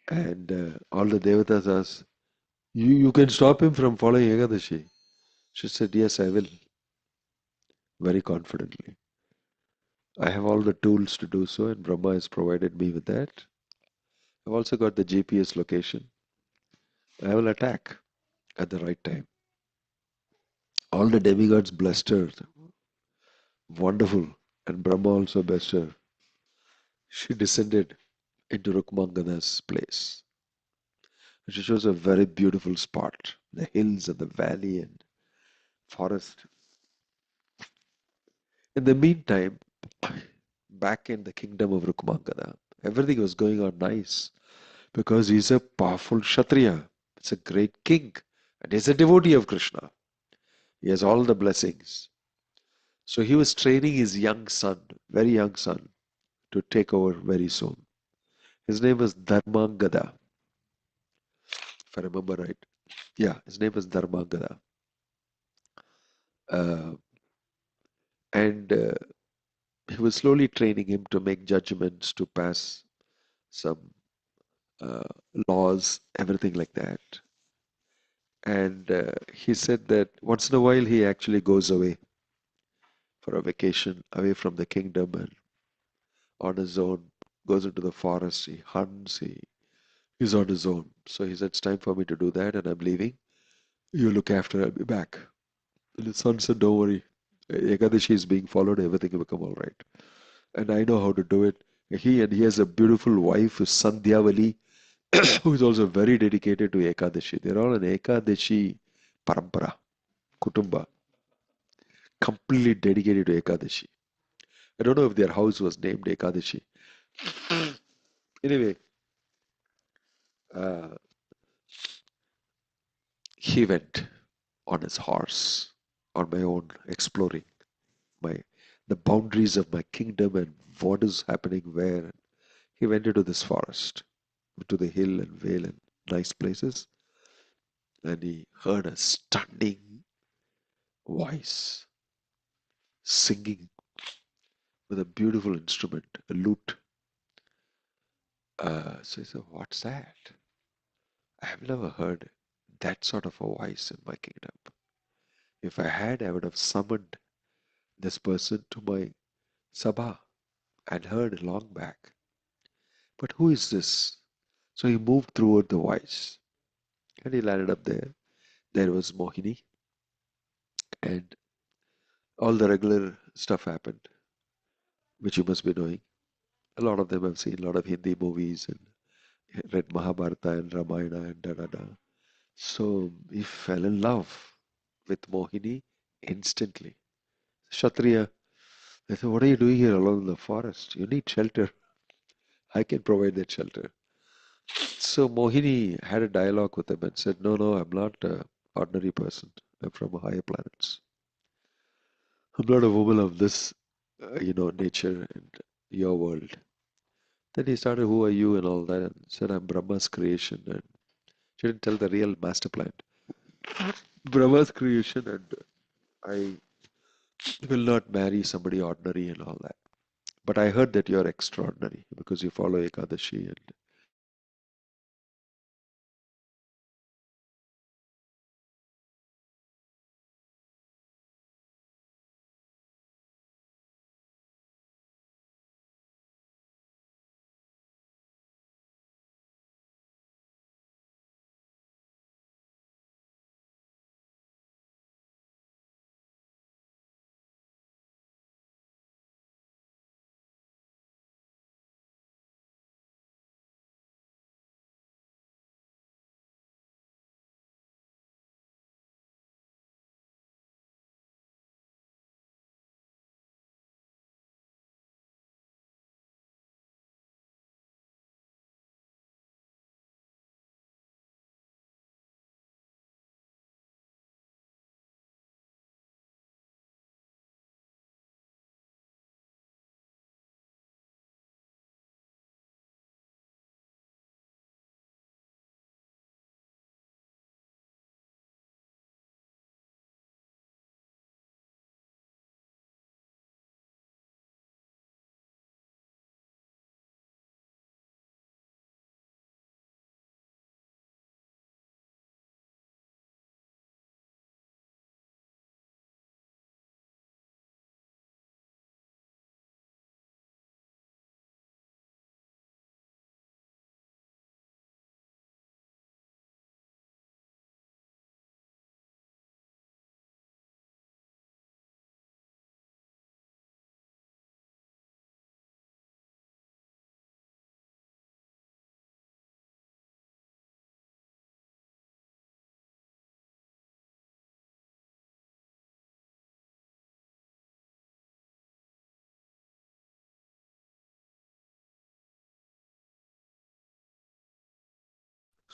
And all the devatas asked, you can stop him from following Ekadashi." She said, "Yes, I will," very confidently. "I have all the tools to do so, and Brahma has provided me with that. I've also got the GPS location. I will attack at the right time." All the demigods blessed her. Wonderful. And Brahma also blessed her. She descended into Rukmangada's place. She shows a very beautiful spot. The hills and the valley and forest. In the meantime, back in the kingdom of Rukmangada, Everything was going on nice because he's a powerful Kshatriya. It's a great king. And he's a devotee of Krishna. He has all the blessings. So he was training his young son, very young son, to take over very soon. His name was Dharmangada, if I remember right. Yeah, his name was Dharmangada. Uh, and he was slowly training him to make judgments, to pass some uh, laws, everything like that. And he said that once in a while he actually goes away for a vacation, away from the kingdom and on his own, goes into the forest, he hunts, he's on his own. So he said, it's time for me to do that and I'm leaving. You look after, I'll be back. And his son said, don't worry. Ekadashi is being followed, everything will become all right. And I know how to do it. He has a beautiful wife, Sandhyavali, who is also very dedicated to Ekadashi. They're all an Ekadashi parampara, kutumba, completely dedicated to Ekadashi. I don't know if their house was named Ekadashi. Anyway, uh, he went on his horse on my own, exploring my the boundaries of my kingdom and what is happening where. He went into this forest, to the hill and vale and nice places, and he heard a stunning voice singing with a beautiful instrument, a lute. So he said, what's that? I have never heard that sort of a voice in my kingdom. If I had, I would have summoned this person to my sabha and heard long back. But who is this? So he moved toward the voice and he landed up there. There was Mohini, and all the regular stuff happened, which you must be knowing. A lot of them have seen a lot of Hindi movies and read Mahabharata and Ramayana and da da da. So he fell in love with Mohini instantly. Kshatriya, I said, what are you doing here alone in the forest? You need shelter. I can provide that shelter. So Mohini had a dialogue with him and said, no, no, I'm not an ordinary person. I'm from higher planets. I'm not a woman of this, nature and your world. Then he started, who are you and all that, and said, I'm Brahma's creation. And she didn't tell the real master plan. Brahma's creation, and I will not marry somebody ordinary and all that. But I heard that you're extraordinary because you follow Ekadashi and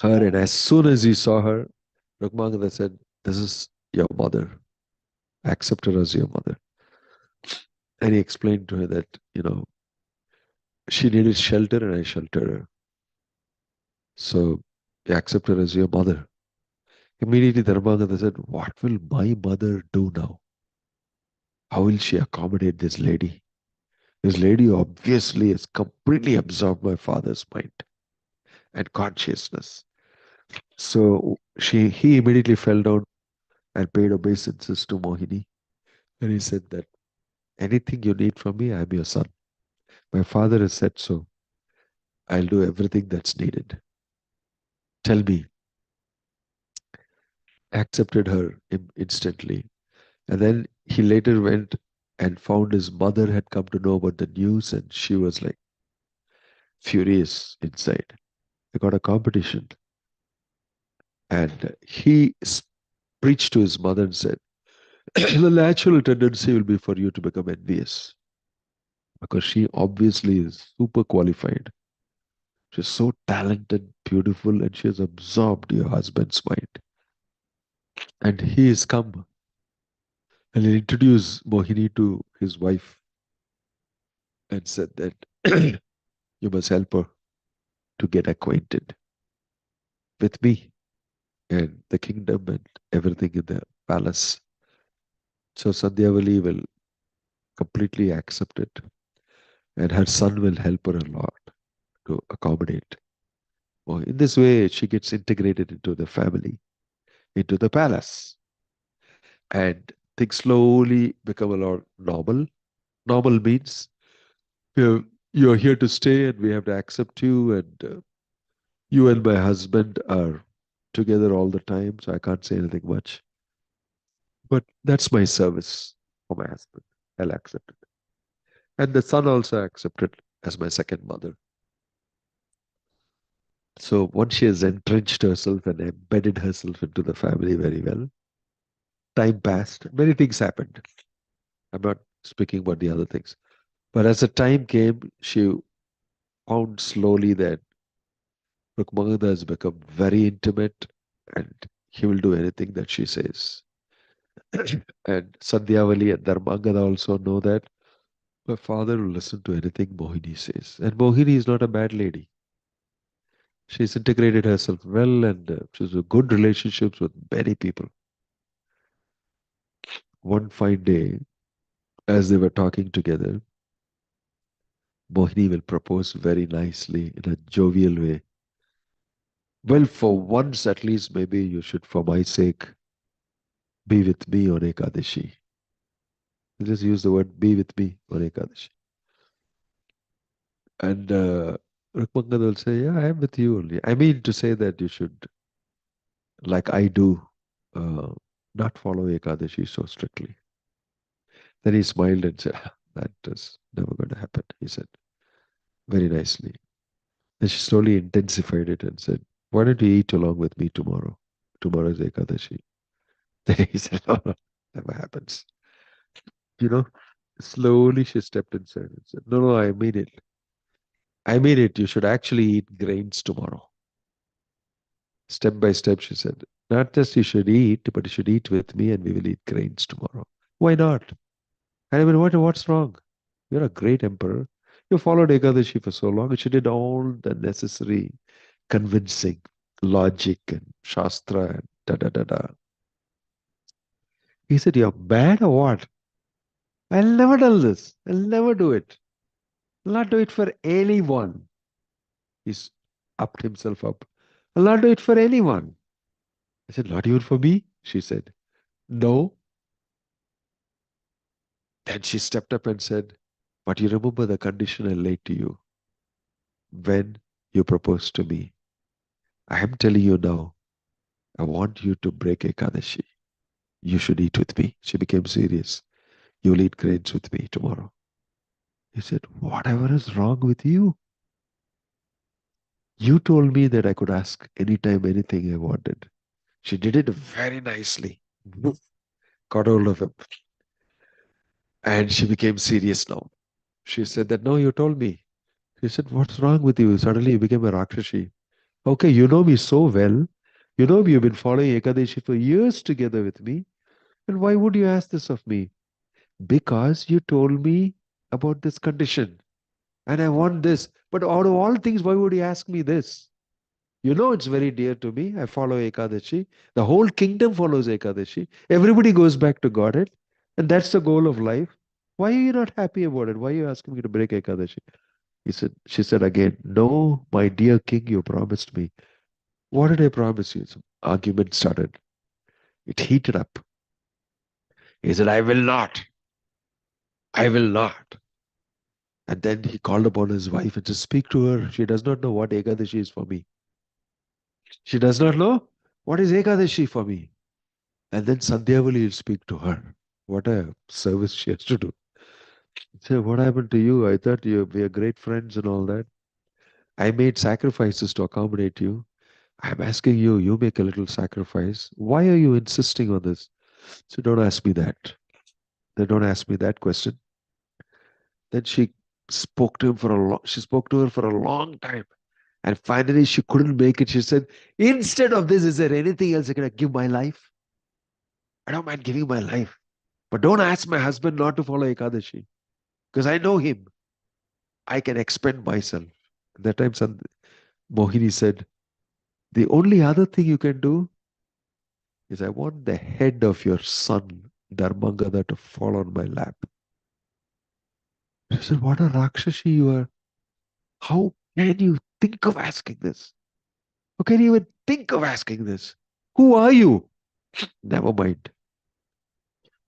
her, and as soon as he saw her, Rukmangada said, "This is your mother. Accept her as your mother." And he explained to her that, she needed shelter and I sheltered her. So you accept her as your mother. Immediately Dharmagata said, "What will my mother do now? How will she accommodate this lady? This lady obviously has completely absorbed my father's mind and consciousness." So he immediately fell down and paid obeisances to Mohini. And he said that anything you need from me, I'm your son. My father has said so. I'll do everything that's needed. Tell me. Accepted her instantly. And then he later went and found his mother had come to know about the news, and she was like furious inside. They got a competition. And he preached to his mother and said, the natural tendency will be for you to become envious because she obviously is super qualified. She's so talented, beautiful, and she has absorbed your husband's mind. And he has come and he introduced Mohini to his wife and said that you must help her to get acquainted with me and the kingdom and everything in the palace. So Sandhyavali will completely accept it, and her son will help her a lot to accommodate. Well, in this way, she gets integrated into the family, into the palace, and things slowly become a lot normal. Normal means you're here to stay, and we have to accept you, and you and my husband are together all the time, so I can't say anything much. But that's my service for my husband. I'll accept it. And the son also accepted as my second mother. So once she has entrenched herself and embedded herself into the family very well, time passed, many things happened. I'm not speaking about the other things. But as the time came, she found slowly that Rukmangada has become very intimate and he will do anything that she says. And Sandhyavali and Dharmangada also know that my father will listen to anything Mohini says. And Mohini is not a bad lady. She's integrated herself well and she's a good relationships with many people. One fine day, as they were talking together, Mohini will propose very nicely in a jovial way. Well, for once at least, maybe you should, for my sake, be with me on Ekadashi. Just use the word be with me on Ekadashi. And Rukmangada will say, yeah, I am with you only. I mean to say that you should, like I do, uh, not follow Ekadashi so strictly. Then he smiled and said, that is never going to happen, he said, very nicely. Then she slowly intensified it and said, why don't you eat along with me tomorrow? Tomorrow is Ekadashi. Then he said, oh, never happens. You know, slowly she stepped inside and said, no, no, I mean it. I mean it. You should actually eat grains tomorrow. Step by step, she said, not just you should eat, but you should eat with me and we will eat grains tomorrow. Why not? I mean, what's wrong? You're a great emperor. You followed Ekadashi for so long. She did all the necessary convincing logic and shastra and da da da da. He said, you're bad or what? I'll never do this. I'll never do it. I'll not do it for anyone. He's upped himself up. I'll not do it for anyone. I said, not even for me? She said, no. Then she stepped up and said, but you remember the condition I laid to you when you proposed to me. I am telling you now, I want you to break Ekadashi. You should eat with me. She became serious. You'll eat grains with me tomorrow. He said, whatever is wrong with you? You told me that I could ask anytime anything I wanted. She did it very nicely. Got hold of him. And she became serious now. She said that, no, you told me. He said, what's wrong with you? Suddenly you became a Rakshashi. Okay, you know me so well. You know you've been following Ekadashi for years together with me. And why would you ask this of me? Because you told me about this condition and I want this. But out of all things, why would you ask me this? You know it's very dear to me. I follow Ekadashi. The whole kingdom follows Ekadashi. Everybody goes back to Godhead. And that's the goal of life. Why are you not happy about it? Why are you asking me to break Ekadashi? She said again, no, my dear king, you promised me. What did I promise you? Some argument started. It heated up. He said, I will not. I will not. And then he called upon his wife and said, speak to her. She does not know what Ekadashi is for me. She does not know what is Ekadashi for me. And then Sandhyavali will speak to her. What a service she has to do. Say, what happened to you? I thought we are great friends and all that. I made sacrifices to accommodate you. I'm asking you, you make a little sacrifice. Why are you insisting on this? So don't ask me that. They don't ask me that question. Then she spoke to him for a long. She spoke to her for a long time, and finally she couldn't make it. She said, "Instead of this, is there anything else I can give my life? I don't mind giving my life, but don't ask my husband not to follow Ekadashi because I know him. I can expend myself." At that time, Mohini said, "The only other thing you can do is I want the head of your son Dharmangada to fall on my lap." She said, "What a Rakshashi you are! How can you think of asking this? How can you even think of asking this? Who are you?" Never mind.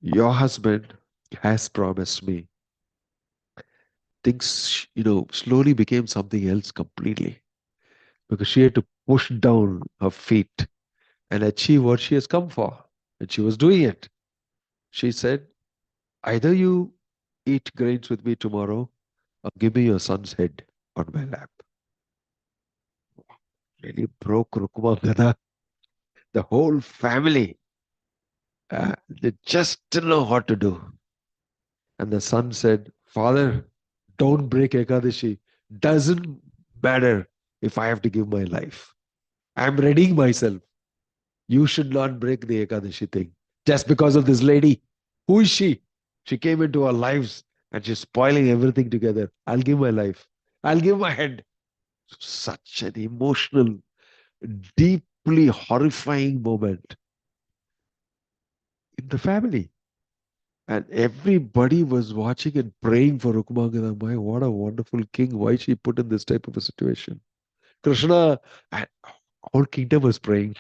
Your husband has promised me. Things, slowly became something else completely because she had to push down her feet and achieve what she has come for. And she was doing it. She said, either you eat grains with me tomorrow or give me your son's head on my lap. Really broke Rukumangana. The whole family, they just didn't know what to do. And the son said, Father, don't break Ekadashi. Doesn't matter if I have to give my life. I'm readying myself. You should not break the Ekadashi thing. Just because of this lady. Who is she? She came into our lives and she's spoiling everything together. I'll give my life. I'll give my head. Such an emotional, deeply horrifying moment in the family. And everybody was watching and praying for Rukmangana. My, what a wonderful king. Why she put in this type of a situation? Krishna, and whole kingdom was praying.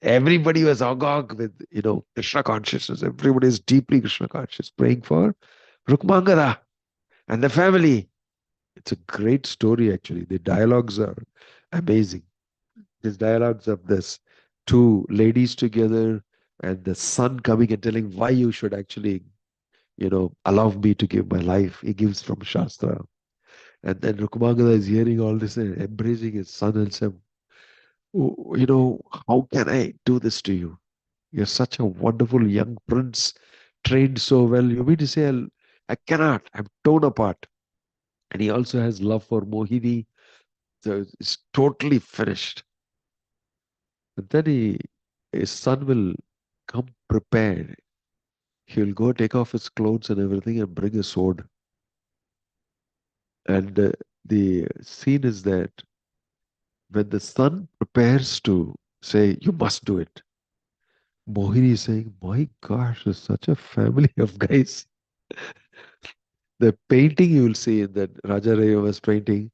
Everybody was agog with, Krishna consciousness. Everybody is deeply Krishna conscious, praying for Rukmangana and the family. It's a great story, actually. The dialogues are amazing. These dialogues of this two ladies together and the son coming and telling why you should actually allow me to give my life. He gives from Shastra. And then Rukumangada is hearing all this and embracing his son and said, "Oh, how can I do this to you? You're such a wonderful young prince, trained so well. You mean to say I cannot, I'm torn apart." And he also has love for Mohini. So it's totally finished. But then his son will come prepared. He'll go take off his clothes and everything and bring a sword. And the scene is that when the son prepares to say, you must do it, Mohini is saying, my gosh, there's such a family of guys. The painting you will see in that Raja Ray was painting,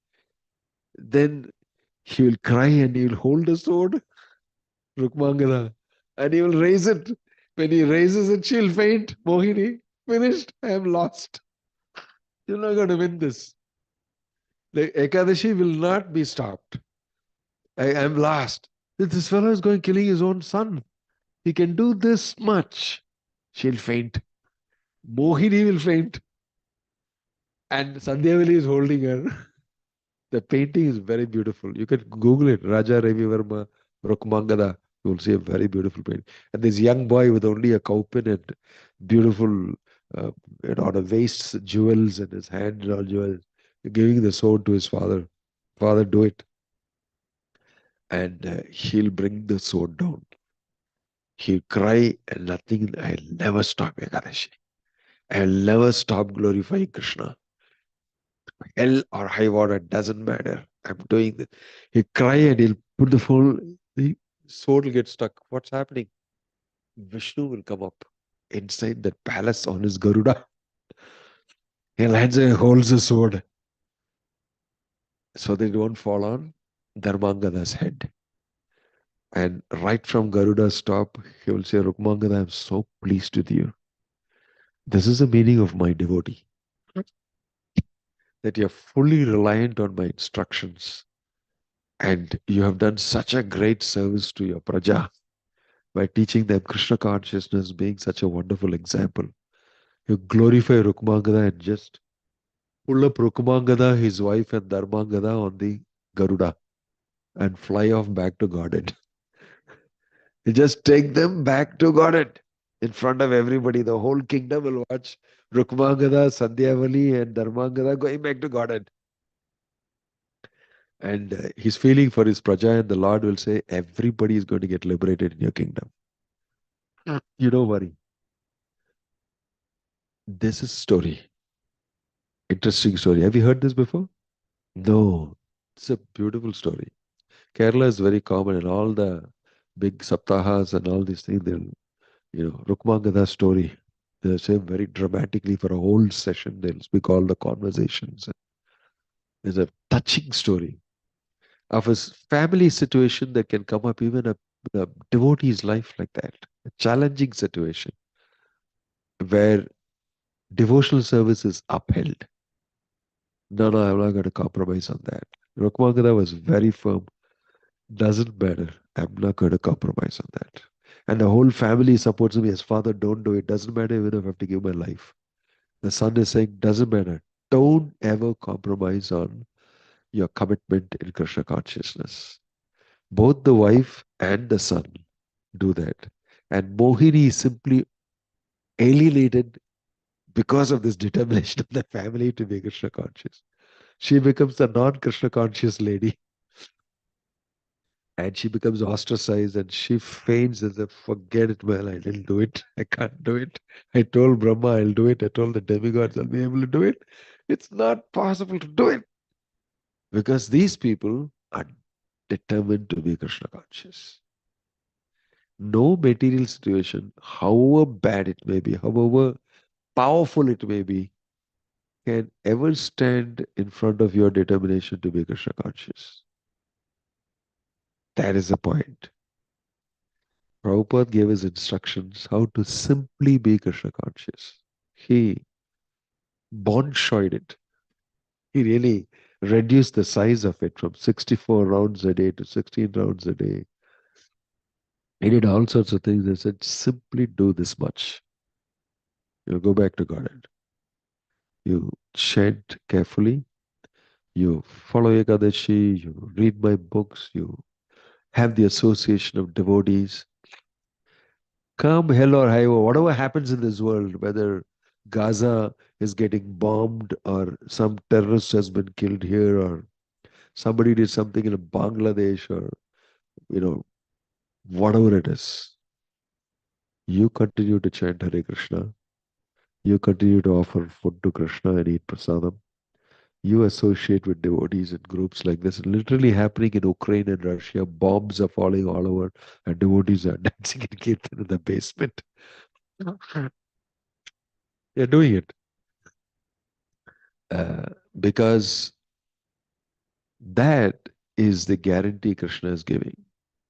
then he will cry and he will hold the sword, Rukmangala, and he will raise it. When he raises it, she'll faint. Mohini, finished. I am lost. You're not going to win this. The Ekadashi will not be stopped. I am lost. This fellow is going killing his own son. He can do this much. She'll faint. Mohini will faint. And Sandhyavali is holding her. The painting is very beautiful. You can Google it. Raja Ravi Verma Rukmangada. You will see a very beautiful painting. And this young boy with only a cowpin and beautiful, on a waist, jewels and his hand all jewels, giving the sword to his father. Father, do it. and he'll bring the sword down. He'll cry and nothing. I'll never stop Ekadashi. I'll never stop glorifying Krishna. Hell or high water doesn't matter. I'm doing this. He'll cry and he'll put the sword will get stuck. What's happening? Vishnu will come up inside that palace on his Garuda. He lands and holds the sword so they don't fall on Dharmangada's head. And right from Garuda's top, he will say, Rukmangada, I'm so pleased with you. This is the meaning of my devotee, that you're fully reliant on my instructions. And you have done such a great service to your praja by teaching them Krishna consciousness, being such a wonderful example. You glorify Rukmangada and just pull up Rukmangada, his wife, and Dharmangada on the Garuda and fly off back to Godhead. You just take them back to Godhead in front of everybody. The whole kingdom will watch Rukmangada, Sandhyavali, and Dharmangada going back to Godhead. And he's feeling for his praja, and the Lord will say, everybody is going to get liberated in your kingdom. You don't worry. This is story. Interesting story. Have you heard this before? No. It's a beautiful story. Kerala is very common in all the big saptahas and all these things. They'll, Rukmangada story. They'll say very dramatically for a whole session. They'll speak all the conversations. There's a touching story of a family situation that can come up even a devotee's life like that. A challenging situation where devotional service is upheld. No, I'm not going to compromise on that. Rukmangada was very firm. Doesn't matter. I'm not going to compromise on that. And the whole family supports me as father, don't do it. Doesn't matter even if I have to give my life. The son is saying, doesn't matter. Don't ever compromise on your commitment in Krishna consciousness. Both the wife and the son do that. And Mohini is simply alienated because of this determination of the family to be Krishna conscious. She becomes a non-Krishna conscious lady and she becomes ostracized and she faints as if, forget it, well, I didn't do it. I can't do it. I told Brahma I'll do it. I told the demigods I'll be able to do it. It's not possible to do it because these people are determined to be Krishna conscious. No material situation, however bad it may be, however powerful it may be, can ever stand in front of your determination to be Krishna conscious. That is the point. Prabhupada gave us instructions how to simply be Krishna conscious. He bonchoed it. He really reduced the size of it from 64 rounds a day to 16 rounds a day. He did all sorts of things. He said, simply do this much. You go back to Godhead. You chant carefully. You follow Ekadashi. You read my books. You have the association of devotees. Come hell or high, whatever happens in this world, whether Gaza is getting bombed or some terrorist has been killed here or somebody did something in Bangladesh or, whatever it is, you continue to chant Hare Krishna. You continue to offer food to Krishna and eat prasadam. You associate with devotees in groups like this. Literally happening in Ukraine and Russia. Bombs are falling all over and devotees are dancing in kirtan in the basement. They're doing it. Because that is the guarantee Krishna is giving.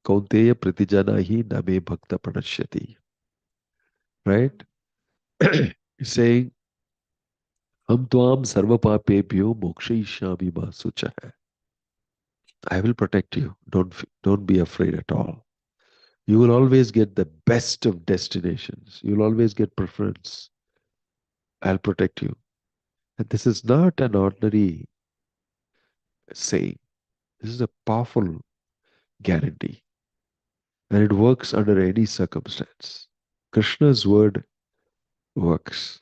Kaunteya pratijana hi name bhakta pranashyati. Right? He's saying, Ham tuam sarva papebhyo mokshayishyami ma sucha. I will protect you. Don't be afraid at all. You will always get the best of destinations. You will always get preference. I'll protect you. And this is not an ordinary saying. This is a powerful guarantee. And it works under any circumstance. Krishna's word works.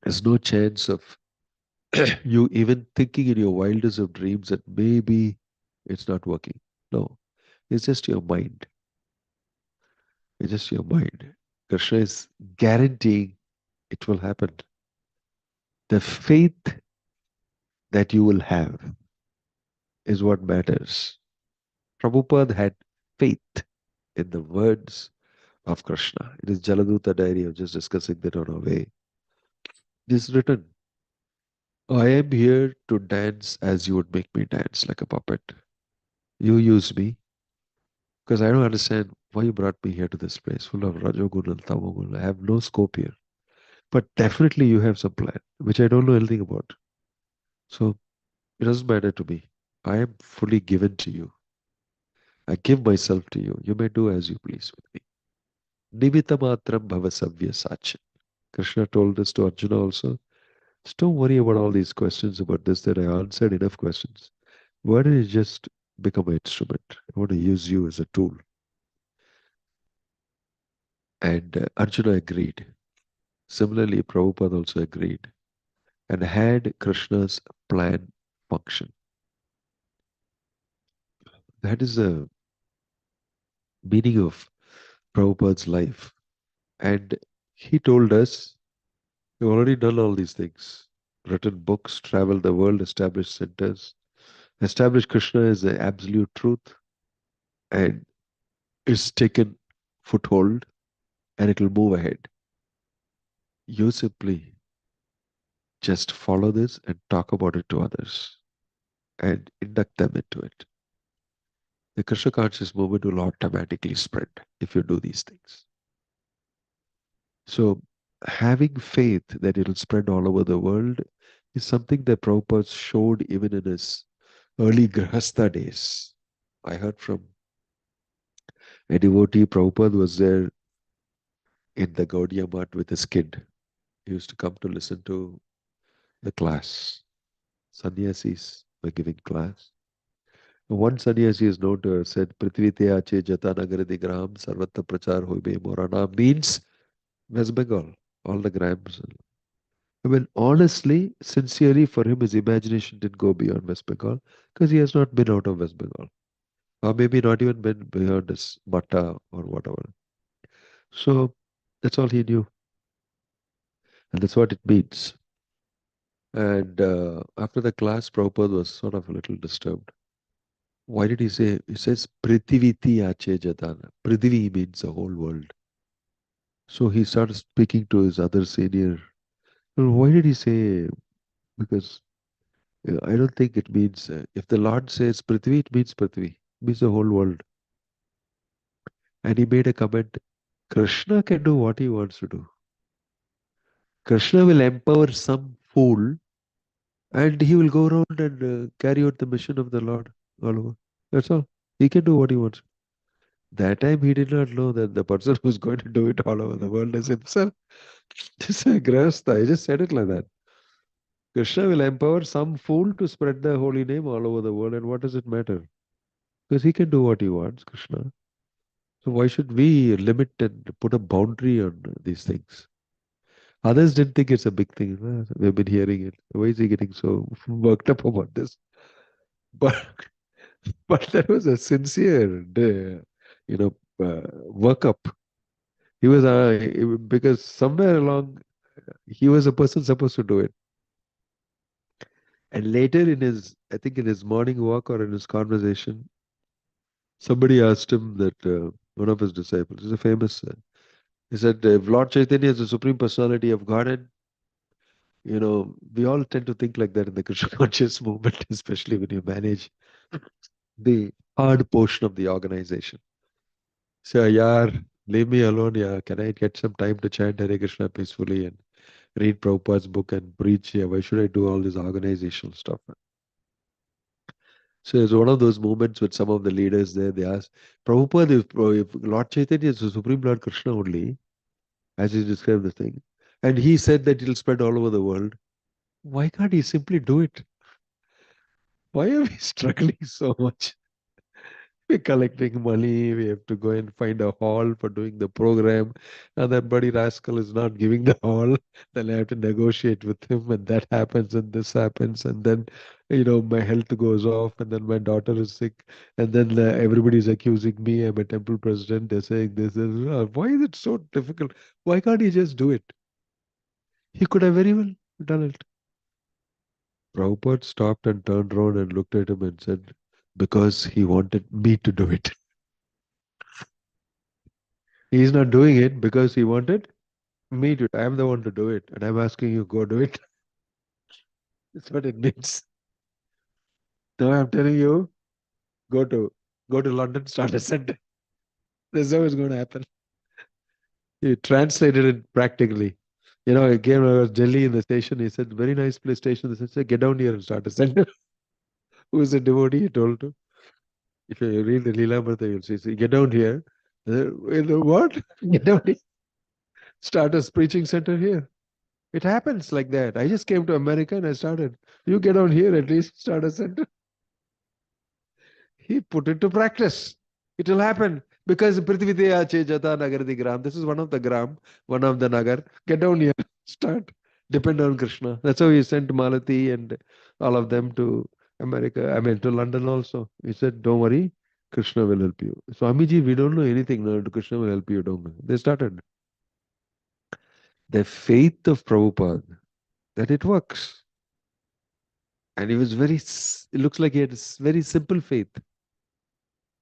There's no chance of you even thinking in your wildest of dreams that maybe it's not working. No, it's just your mind. It's just your mind. Krishna is guaranteeing it will happen. The faith that you will have is what matters. Prabhupada had faith in the words of Krishna. It is Jaladuta diary. I was just discussing that on our way. It is written, I am here to dance as you would make me dance like a puppet. You use me because I don't understand why you brought me here to this place full of Rajogun and Tamogun. I have no scope here. But definitely you have some plan, which I don't know anything about. So it doesn't matter to me. I am fully given to you. I give myself to you. You may do as you please with me. Nimitta matram bhavasavya sachin. Krishna told this to Arjuna also. So don't worry about all these questions about this, that I answered enough questions. Why don't you just become an instrument? I want to use you as a tool. And Arjuna agreed. Similarly, Prabhupada also agreed and had Krishna's plan function. That is the meaning of Prabhupada's life. And he told us, you've already done all these things. Written books, traveled the world, established centers, established Krishna as the absolute truth, and it's taken foothold and it will move ahead. You simply just follow this and talk about it to others and induct them into it. The Krishna conscious movement will automatically spread if you do these things. So, having faith that it will spread all over the world is something that Prabhupada showed even in his early Grihastha days. I heard from a devotee, Prabhupada was there in the Gaudiya Math with his kid. He used to come to listen to the class. Sannyasis were giving class. One sannyasi is known to have said, Prithvi te ache jata nagaradi gram sarvatra prachar hoibe morana means West Bengal, all the grams. I mean, honestly, sincerely, for him, his imagination didn't go beyond West Bengal because he has not been out of West Bengal, or maybe not even been beyond his Matta or whatever. So that's all he knew, and that's what it means. And after the class, Prabhupada was sort of a little disturbed. Why did he say? He says, Prithiviti ache jatana. Prithvi means the whole world. So he started speaking to his other senior. Well, why did he say? Because I don't think it means, if the Lord says Prithvi, it means Prithvi, it means the whole world. And he made a comment, Krishna can do what he wants to do. Krishna will empower some fool and he will go around and carry out the mission of the Lord all over. That's all. He can do what he wants. That time he did not know that the person who's going to do it all over the world is himself. This is Grahastha. I just said it like that. Krishna will empower some fool to spread the holy name all over the world. And what does it matter? Because he can do what he wants, Krishna. So why should we limit and put a boundary on these things? Others didn't think it's a big thing. We've been hearing it. Why is he getting so worked up about this? But but that was a sincere, workup. He was because somewhere along he was a person supposed to do it. And later in his, I think in his morning walk or in his conversation, somebody asked him that one of his disciples is a famous. He said, if Lord Chaitanya is the supreme personality of Godhead, we all tend to think like that in the Krishna conscious movement, especially when you manage the hard portion of the organization. So, yaar, leave me alone, yeah. Can I get some time to chant Hare Krishna peacefully and read Prabhupada's book and preach here? Why should I do all this organizational stuff? So it's one of those moments with some of the leaders there. They asked, Prabhupada, if Lord Chaitanya is the Supreme Lord Krishna only, as he described the thing, and he said that it'll spread all over the world, why can't he simply do it? Why are we struggling so much? We're collecting money. We have to go and find a hall for doing the program. And that buddy rascal is not giving the hall. Then I have to negotiate with him, and that happens, and this happens. And then My health goes off, and then my daughter is sick, and then everybody's accusing me. I'm a temple president. They're saying this. Why is it so difficult? Why can't he just do it? He could have very well done it. Prabhupada stopped and turned around and looked at him and said, because he wanted me to do it. He's not doing it because he wanted me to. I'm the one to do it, and I'm asking you, go do it. That's what it means. Now I'm telling you, go to go to London, start a center. This is how it's going to happen. He translated it practically. He came over Delhi in the station. He said, very nice place station. They said, get down here and start a center. Who is a devotee? He told to. If you read the Leela you'll see, get down here. What? Get down here. Start a preaching center here. It happens like that. I just came to America and I started. You get down here at least, start a center. He put it to practice. It will happen because Prithvideya Chejata Nagaradi Gram. This is one of the gram, one of the Nagar. Get down here, start. Depend on Krishna. That's how he sent Malati and all of them to America. I mean, to London also. He said, don't worry, Krishna will help you. Swamiji, we don't know anything. No, Krishna will help you. Don't know. They started. The faith of Prabhupada that it works. And he was it looks like he had a very simple faith.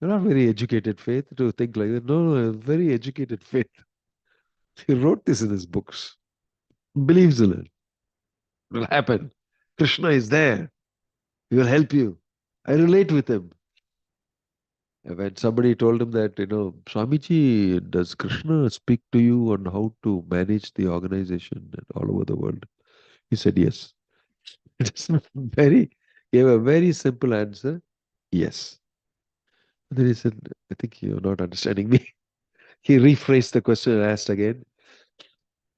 Not very educated faith to think like that. No, a very educated faith. He wrote this in his books. Believes in it. It will happen. Krishna is there. He will help you. I relate with him. And when somebody told him that, Swamiji, does Krishna speak to you on how to manage the organization all over the world? He said, yes. It is gave a very simple answer. Yes. And then he said, I think you're not understanding me. He rephrased the question and asked again.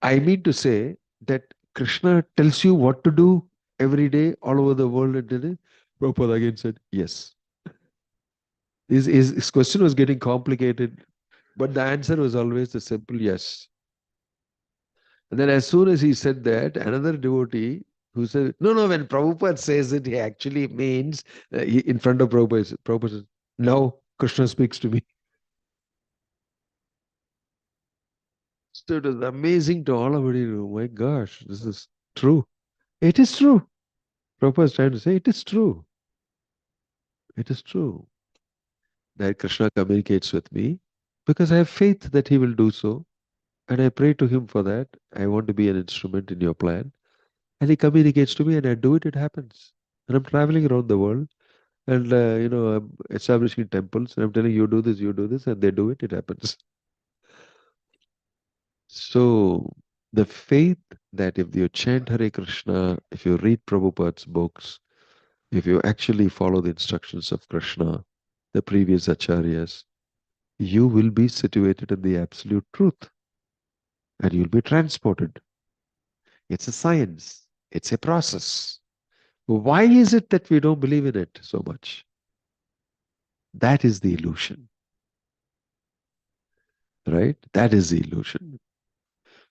I mean to say that Krishna tells you what to do every day all over the world. And then Prabhupada again said, yes. His question was getting complicated, but the answer was always the simple yes. And then as soon as he said that, another devotee who said, no, when Prabhupada says it, he actually means, in front of Prabhupada says, no, Krishna speaks to me. So it was amazing to all of it. Oh my gosh, this is true. It is true. Prabhupada is trying to say it is true. It is true that Krishna communicates with me because I have faith that he will do so. And I pray to him for that. I want to be an instrument in your plan. And he communicates to me and I do it, it happens. And I'm traveling around the world and, I'm establishing temples and I'm telling you do this, and they do it, it happens. So the faith that if you chant Hare Krishna, if you read Prabhupada's books, if you actually follow the instructions of Krishna, the previous acharyas, you will be situated in the absolute truth and you'll be transported. It's a science, it's a process. Why is it that we don't believe in it so much? That is the illusion, right? That is the illusion.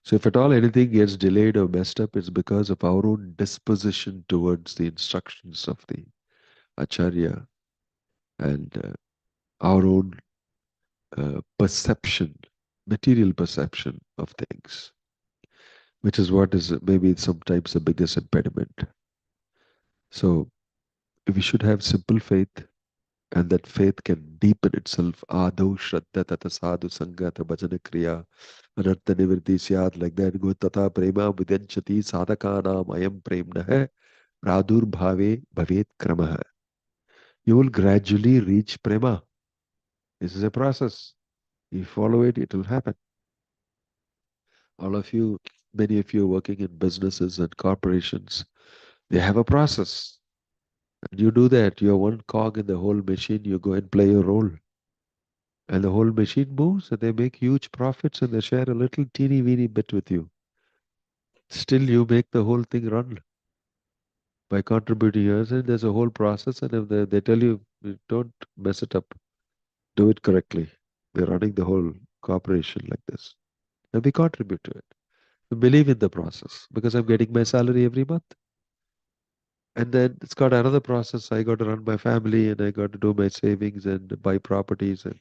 So if at all anything gets delayed or messed up, it's because of our own disposition towards the instructions of the acharya and our own perception, material perception of things, which is what is maybe sometimes the biggest impediment. So we should have simple faith, and that faith can deepen itself. Ado shraddha tata sadhu sangata bhajana kriya anartha nivritti syad, like that. Go tata prema vidyanchati sadhakanam ayam premna hai pradur bhave bhavet kramaha. You will gradually reach prema. This is a process. You follow it, it will happen. All of you, many of you working in businesses and corporations, they have a process. And you do that. You're one cog in the whole machine. You go and play your role. And the whole machine moves and they make huge profits and they share a little teeny weeny bit with you. Still, you make the whole thing run by contributing yours. And there's a whole process. And if they tell you, don't mess it up, do it correctly. We're running the whole corporation like this. And we contribute to it. We believe in the process because I'm getting my salary every month. And then it's got another process. I got to run my family and I got to do my savings and buy properties. And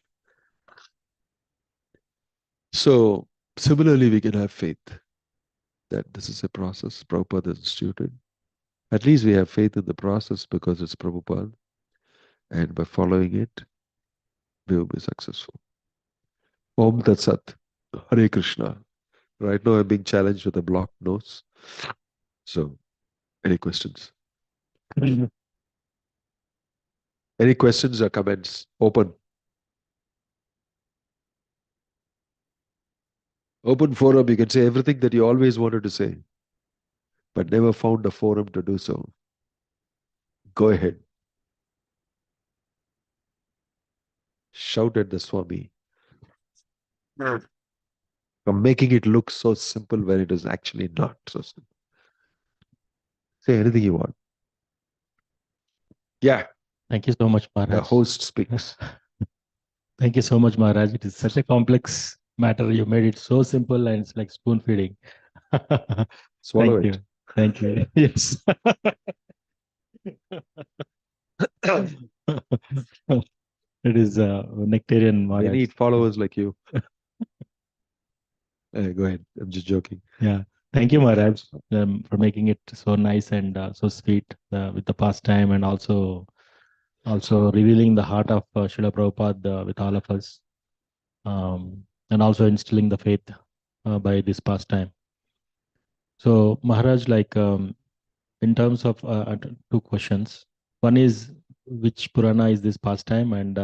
so similarly, we can have faith that this is a process Prabhupada has instituted. At least we have faith in the process because it's Prabhupada. And by following it, we will be successful. Om Tat Sat. Hare Krishna. Right now, I'm being challenged with a blocked nose. So, any questions? Any questions or comments? Open. Open forum. You can say everything that you always wanted to say, but never found a forum to do so. Go ahead. Shout at the Swami. From making it look so simple when it is actually not so simple. Say anything you want. Yeah. Thank you so much, Maharaj. The host speaks. Thank you so much, Maharaj. It is such a complex matter. You made it so simple and it's like spoon feeding. Swallow Thank it. you. Thank you. Yes. It is nectarian, They Maharaj. need followers like you. Go ahead. I'm just joking. Yeah. Thank you, Maharaj, for making it so nice and so sweet with the pastime and also revealing the heart of Srila Prabhupada with all of us, and also instilling the faith by this pastime. So, Maharaj, like in terms of two questions. One is which Purana is this pastime, and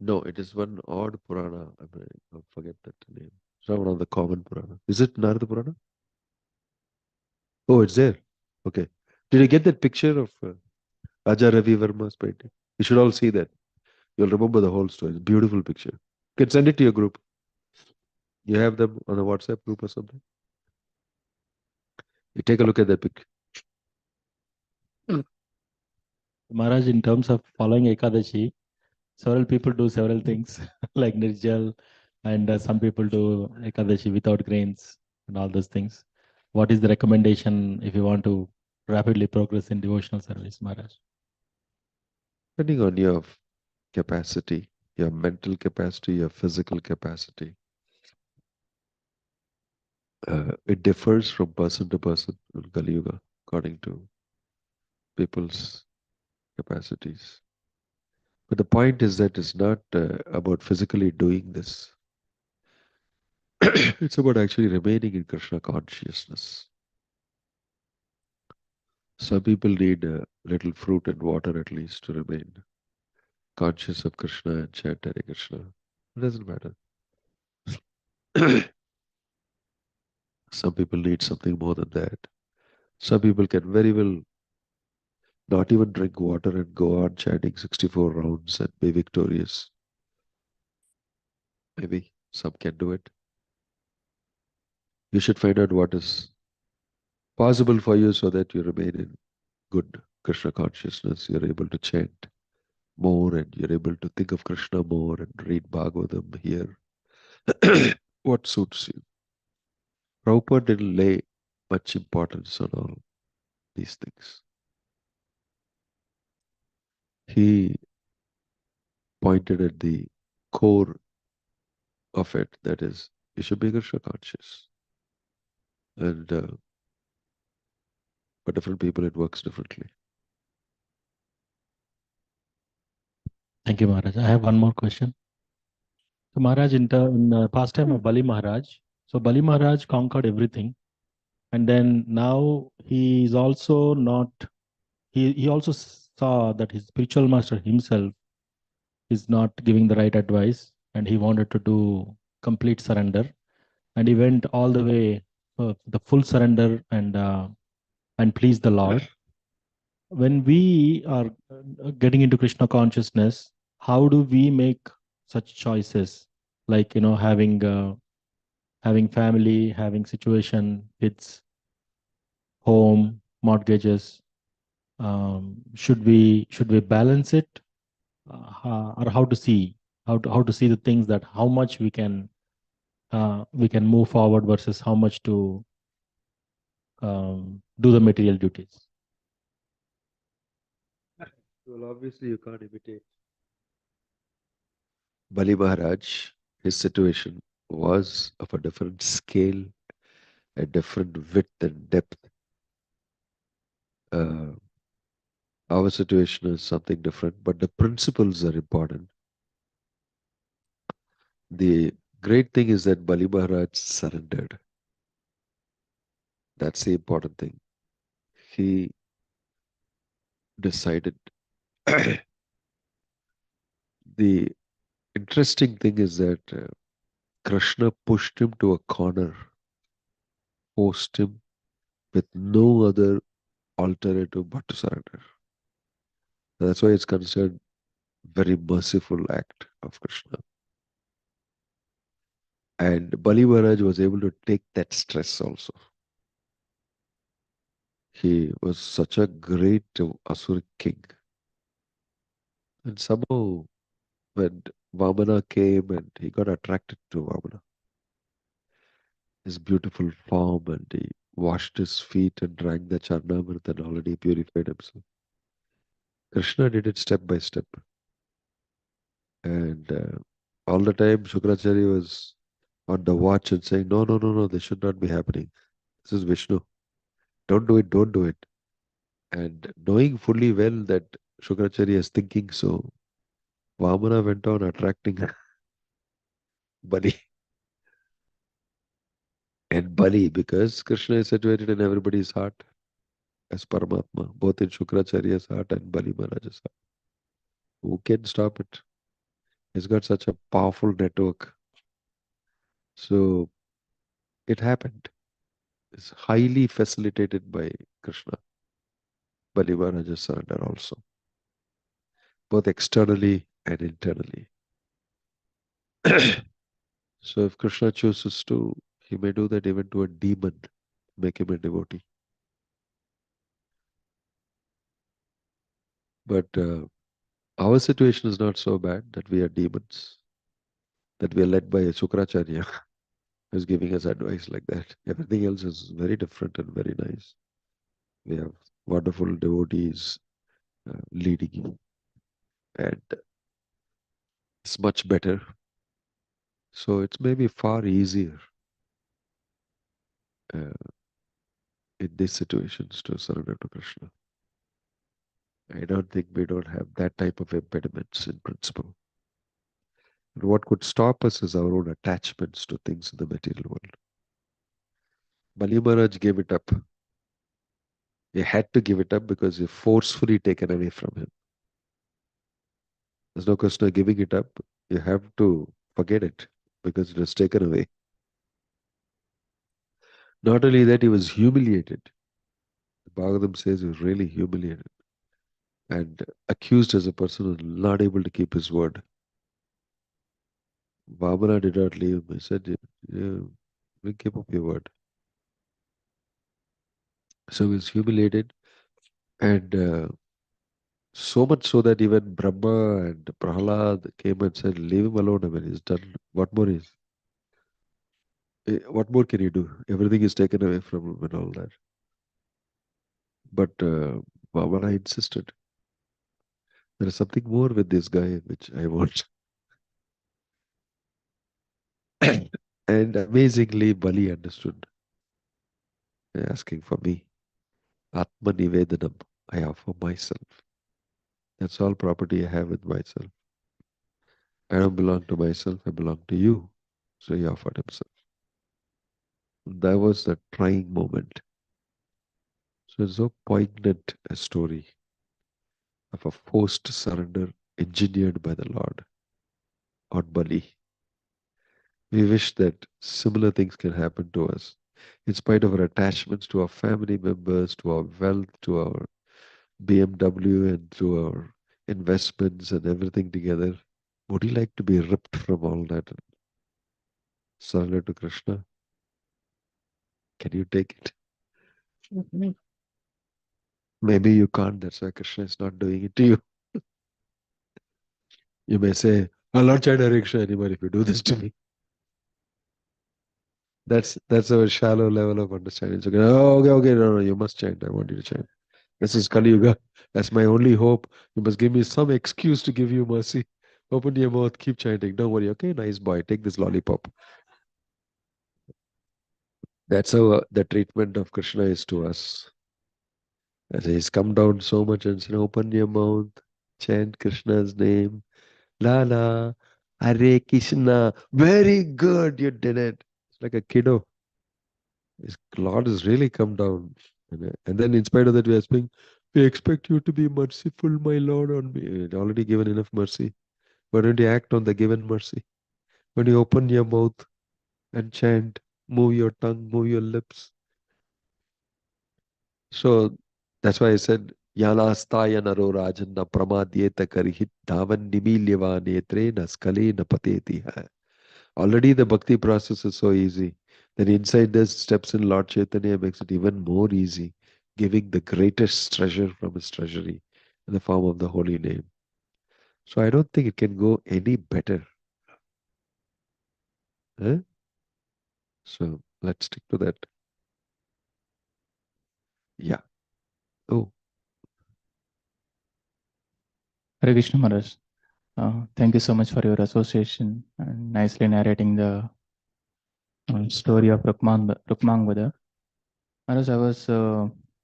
No, it is one odd Purana. I forget that name. It's not one of the common Purana. Is it Narada Purana? Oh, it's there. Okay. Did you get that picture of Aja Ravi Verma's painting? You should all see that. You'll remember the whole story. It's a beautiful picture. You can send it to your group. You have them on a WhatsApp group or something. You take a look at that picture. Maharaj, in terms of following Ekadashi, several people do several things like Nirjal, and some people do Ekadashi without grains and all those things. What is the recommendation if you want to rapidly progress in devotional service, Maharaj? Depending on your capacity, your mental capacity, your physical capacity, it differs from person to person in Kali Yuga according to people's capacities. But the point is that it's not about physically doing this. It's about actually remaining in Krishna consciousness. Some people need a little fruit and water at least to remain conscious of Krishna and chant Hare Krishna. It doesn't matter. Some people need something more than that. Some people can very well not even drink water and go on chanting 64 rounds and be victorious. Maybe some can do it. You should find out what is possible for you so that you remain in good Krishna consciousness. You're able to chant more and you're able to think of Krishna more and read Bhagavatam here. What suits you? Prabhupada didn't lay much importance on all these things. He pointed at the core of it, that is, you should be Krishna conscious. And for different people, it works differently. Thank you, Maharaj. I have one more question. So, Maharaj, in past time of Bali Maharaj, so Bali Maharaj conquered everything, and then now he is also not. He also saw that his spiritual master himself is not giving the right advice, and he wanted to do complete surrender, and he went all the way the full surrender and please the Lord. When we are getting into Krishna consciousness, how do we make such choices? Like having family, having situation, kids, home, mortgages. Should we balance it, or how to see the things that how much we can move forward versus how much to do the material duties? Well, obviously you can't imitate Bali Maharaj. His situation was of a different scale, a different width and depth. Uh, our situation is something different, but the principles are important. The great thing is that Bali Maharaj surrendered. That's the important thing. He decided. The interesting thing is that Krishna pushed him to a corner, forced him with no other alternative but to surrender. That's why it's considered very merciful act of Krishna. And Bali Maharaj was able to take that stress also. He was such a great Asur king. And somehow when Vamana came and he got attracted to Vamana, his beautiful form, and he washed his feet and drank the Charnamrit and already purified himself. Krishna did it step by step. And all the time Shukracharya was on the watch and saying, no, no, no, no, this should not be happening. This is Vishnu. Don't do it, don't do it. And knowing fully well that Shukracharya is thinking so, Vamana went on attracting Bali. And Bali, because Krishna is situated in everybody's heart as Paramatma, both in Shukracharya's heart and Bali Maharaj's heart. Who can stop it? He's got such a powerful network. So it happened. It's highly facilitated by Krishna. Bali Maharaj's surrender also, both externally and internally. So if Krishna chooses to, he may do that even to a demon, make him a devotee. But our situation is not so bad that we are demons, that we are led by a Shukracharya who's giving us advice like that. Everything else is very different and very nice. We have wonderful devotees leading, and it's much better. So it's maybe far easier uh, in these situations to surrender to Krishna. I don't think we don't have that type of impediments in principle. And what could stop us is our own attachments to things in the material world. Bali Maharaj gave it up. He had to give it up because he forcefully taken away from him. There's no question of giving it up. You have to forget it because it was taken away. Not only that, he was humiliated. The Bhagavatam says he was really humiliated and accused as a person who was not able to keep his word. Vamana did not leave him. He said, "You keep up your word." So he was humiliated, and so much so that even Brahma and Prahlad came and said, "Leave him alone. I mean, he's done. What more can you do? Everything is taken away from him and all that." But Vamana insisted. There is something more with this guy which I want. And amazingly, Bali understood, asking for me. Atma Nivedanam. I offer myself. That's all property I have with myself. I don't belong to myself, I belong to you. So he offered himself. That was the trying moment. So it's so poignant a story of a forced surrender engineered by the Lord on Bali. We wish that similar things can happen to us. In spite of our attachments to our family members, to our wealth, to our BMW, and to our investments and everything together, would you like to be ripped from all that and surrender to Krishna? Can you take it? Maybe you can't. That's why Krishna is not doing it to you. You may say, I'll not chant Hare Krishna anymore if you do this to me. That's our shallow level of understanding. It's okay. Oh, okay. No, you must chant. I want you to chant. This is Kali Yuga. That's my only hope. You must give me some excuse to give you mercy. Open your mouth, keep chanting. Don't worry. Okay, nice boy. Take this lollipop. That's how the treatment of Krishna is to us. As he's come down so much and said, open your mouth, chant Krishna's name. La la, Hare Krishna. Very good, you did it. It's like a kiddo. His Lord has really come down. And then in spite of that, we are saying, we expect you to be merciful, my Lord, on me. You'd already given enough mercy. Why don't you act on the given mercy? When you open your mouth and chant, move your tongue, move your lips. So that's why I said, Yanastaya naro rajanna pramadyeta karihit dhavan nimilyava netre naskale napateti hai. Already the bhakti process is so easy. Then inside this steps in Lord Chaitanya makes it even more easy, giving the greatest treasure from his treasury in the form of the holy name. So I don't think it can go any better. Huh? So let's stick to that. Yeah. Oh, Hare Krishna Maharaj. Thank you so much for your association and nicely narrating the story of Rukmangada. Maharaj, I was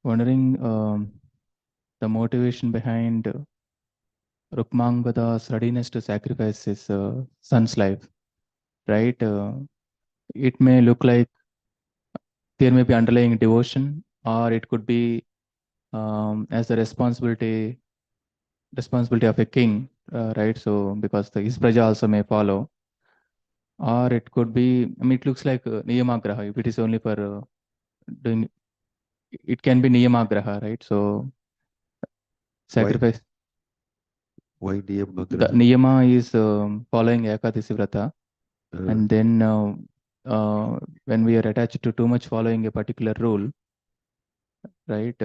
wondering the motivation behind Rukmangada's readiness to sacrifice his son's life, right? It may look like there may be underlying devotion, or it could be as the responsibility of a king, right? So because his praja also may follow, or it could be, I mean, it looks like niyamagraha. If it is only for doing, it can be niyamagraha, right? So sacrifice. why The Niyamagraha? niyama is following Ekadasi Vrata, and then when we are attached to too much following a particular rule, right,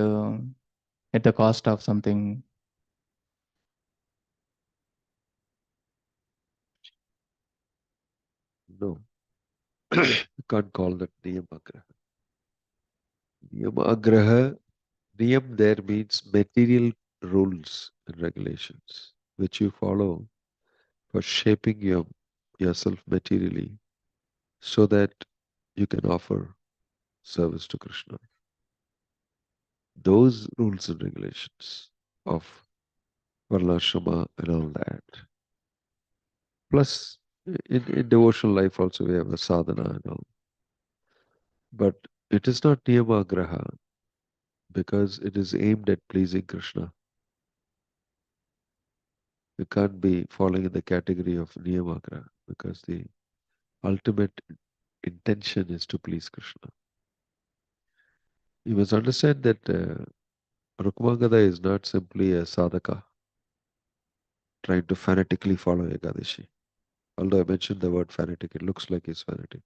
at the cost of something. No. You can't call that Niyamagraha. Niyamagraha, Niyam there means material rules and regulations which you follow for shaping yourself materially so that you can offer service to Krishna. Those rules and regulations of Varnashrama and all that. Plus, in devotional life also we have the sadhana and all. But it is not Niyamagraha because it is aimed at pleasing Krishna. You can't be falling in the category of Niyamagraha because the ultimate intention is to please Krishna. You must understand that Rukmangada is not simply a sadhaka trying to fanatically follow Ekadashi. Although I mentioned the word fanatic, it looks like he's fanatic.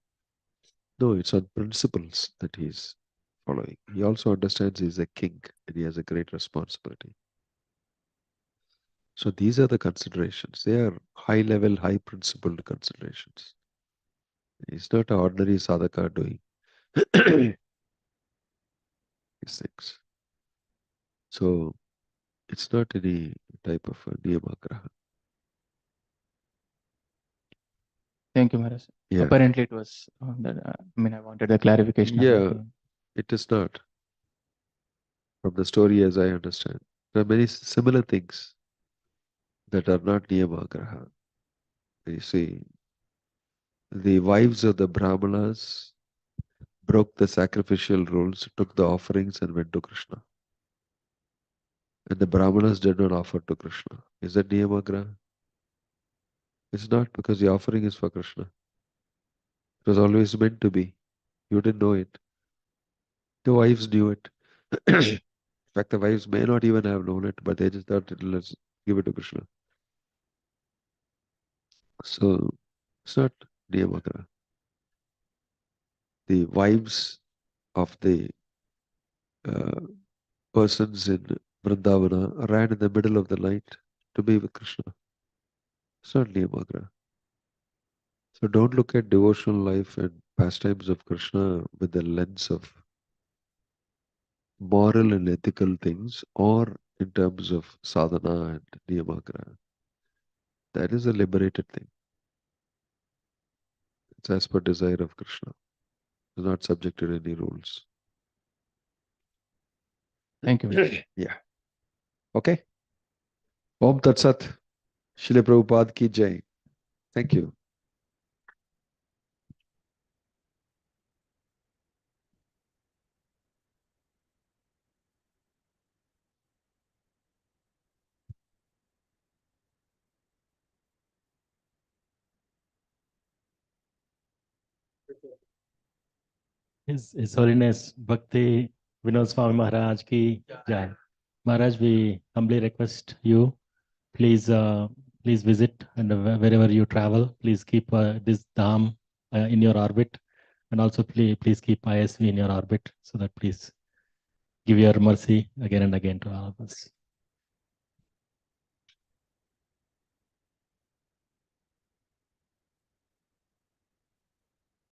No, it's on principles that he's following. He also understands he's a king and he has a great responsibility. So these are the considerations. They are high level, high principled considerations. He's not an ordinary sadhaka doing these things. So it's not any type of niyamagraha. Thank you, Maharaj. Yeah. Apparently, it was that. I mean, I wanted a clarification. Yeah, it is not. From the story, as I understand, there are many similar things that are not niyamagraha. You see, the wives of the Brahmanas broke the sacrificial rules, took the offerings, and went to Krishna. And the Brahmanas did not offer to Krishna. Is that niyamagraha? It's not, because the offering is for Krishna. It was always meant to be. You didn't know it. The wives knew it. In fact, the wives may not even have known it, but they just thought, let's give it to Krishna. So it's not niyamagraha. The wives of the persons in Vrindavana ran in the middle of the night to be with Krishna. It's not niyamagraha. So don't look at devotional life and pastimes of Krishna with the lens of moral and ethical things, or in terms of sadhana and niyamagra, that is a liberated thing. It's as per desire of Krishna. It's not subject to any rules. Thank you. Yeah. Okay. Om Tat Sat. Srila Prabhupada ki jai. Thank you. His Holiness Bhakti Vinod Swami Maharaj ki jai. Maharaj, we humbly request you, please please visit, and wherever you travel, please keep this dham in your orbit, and also please keep ISV in your orbit, so that please give your mercy again and again to all of us.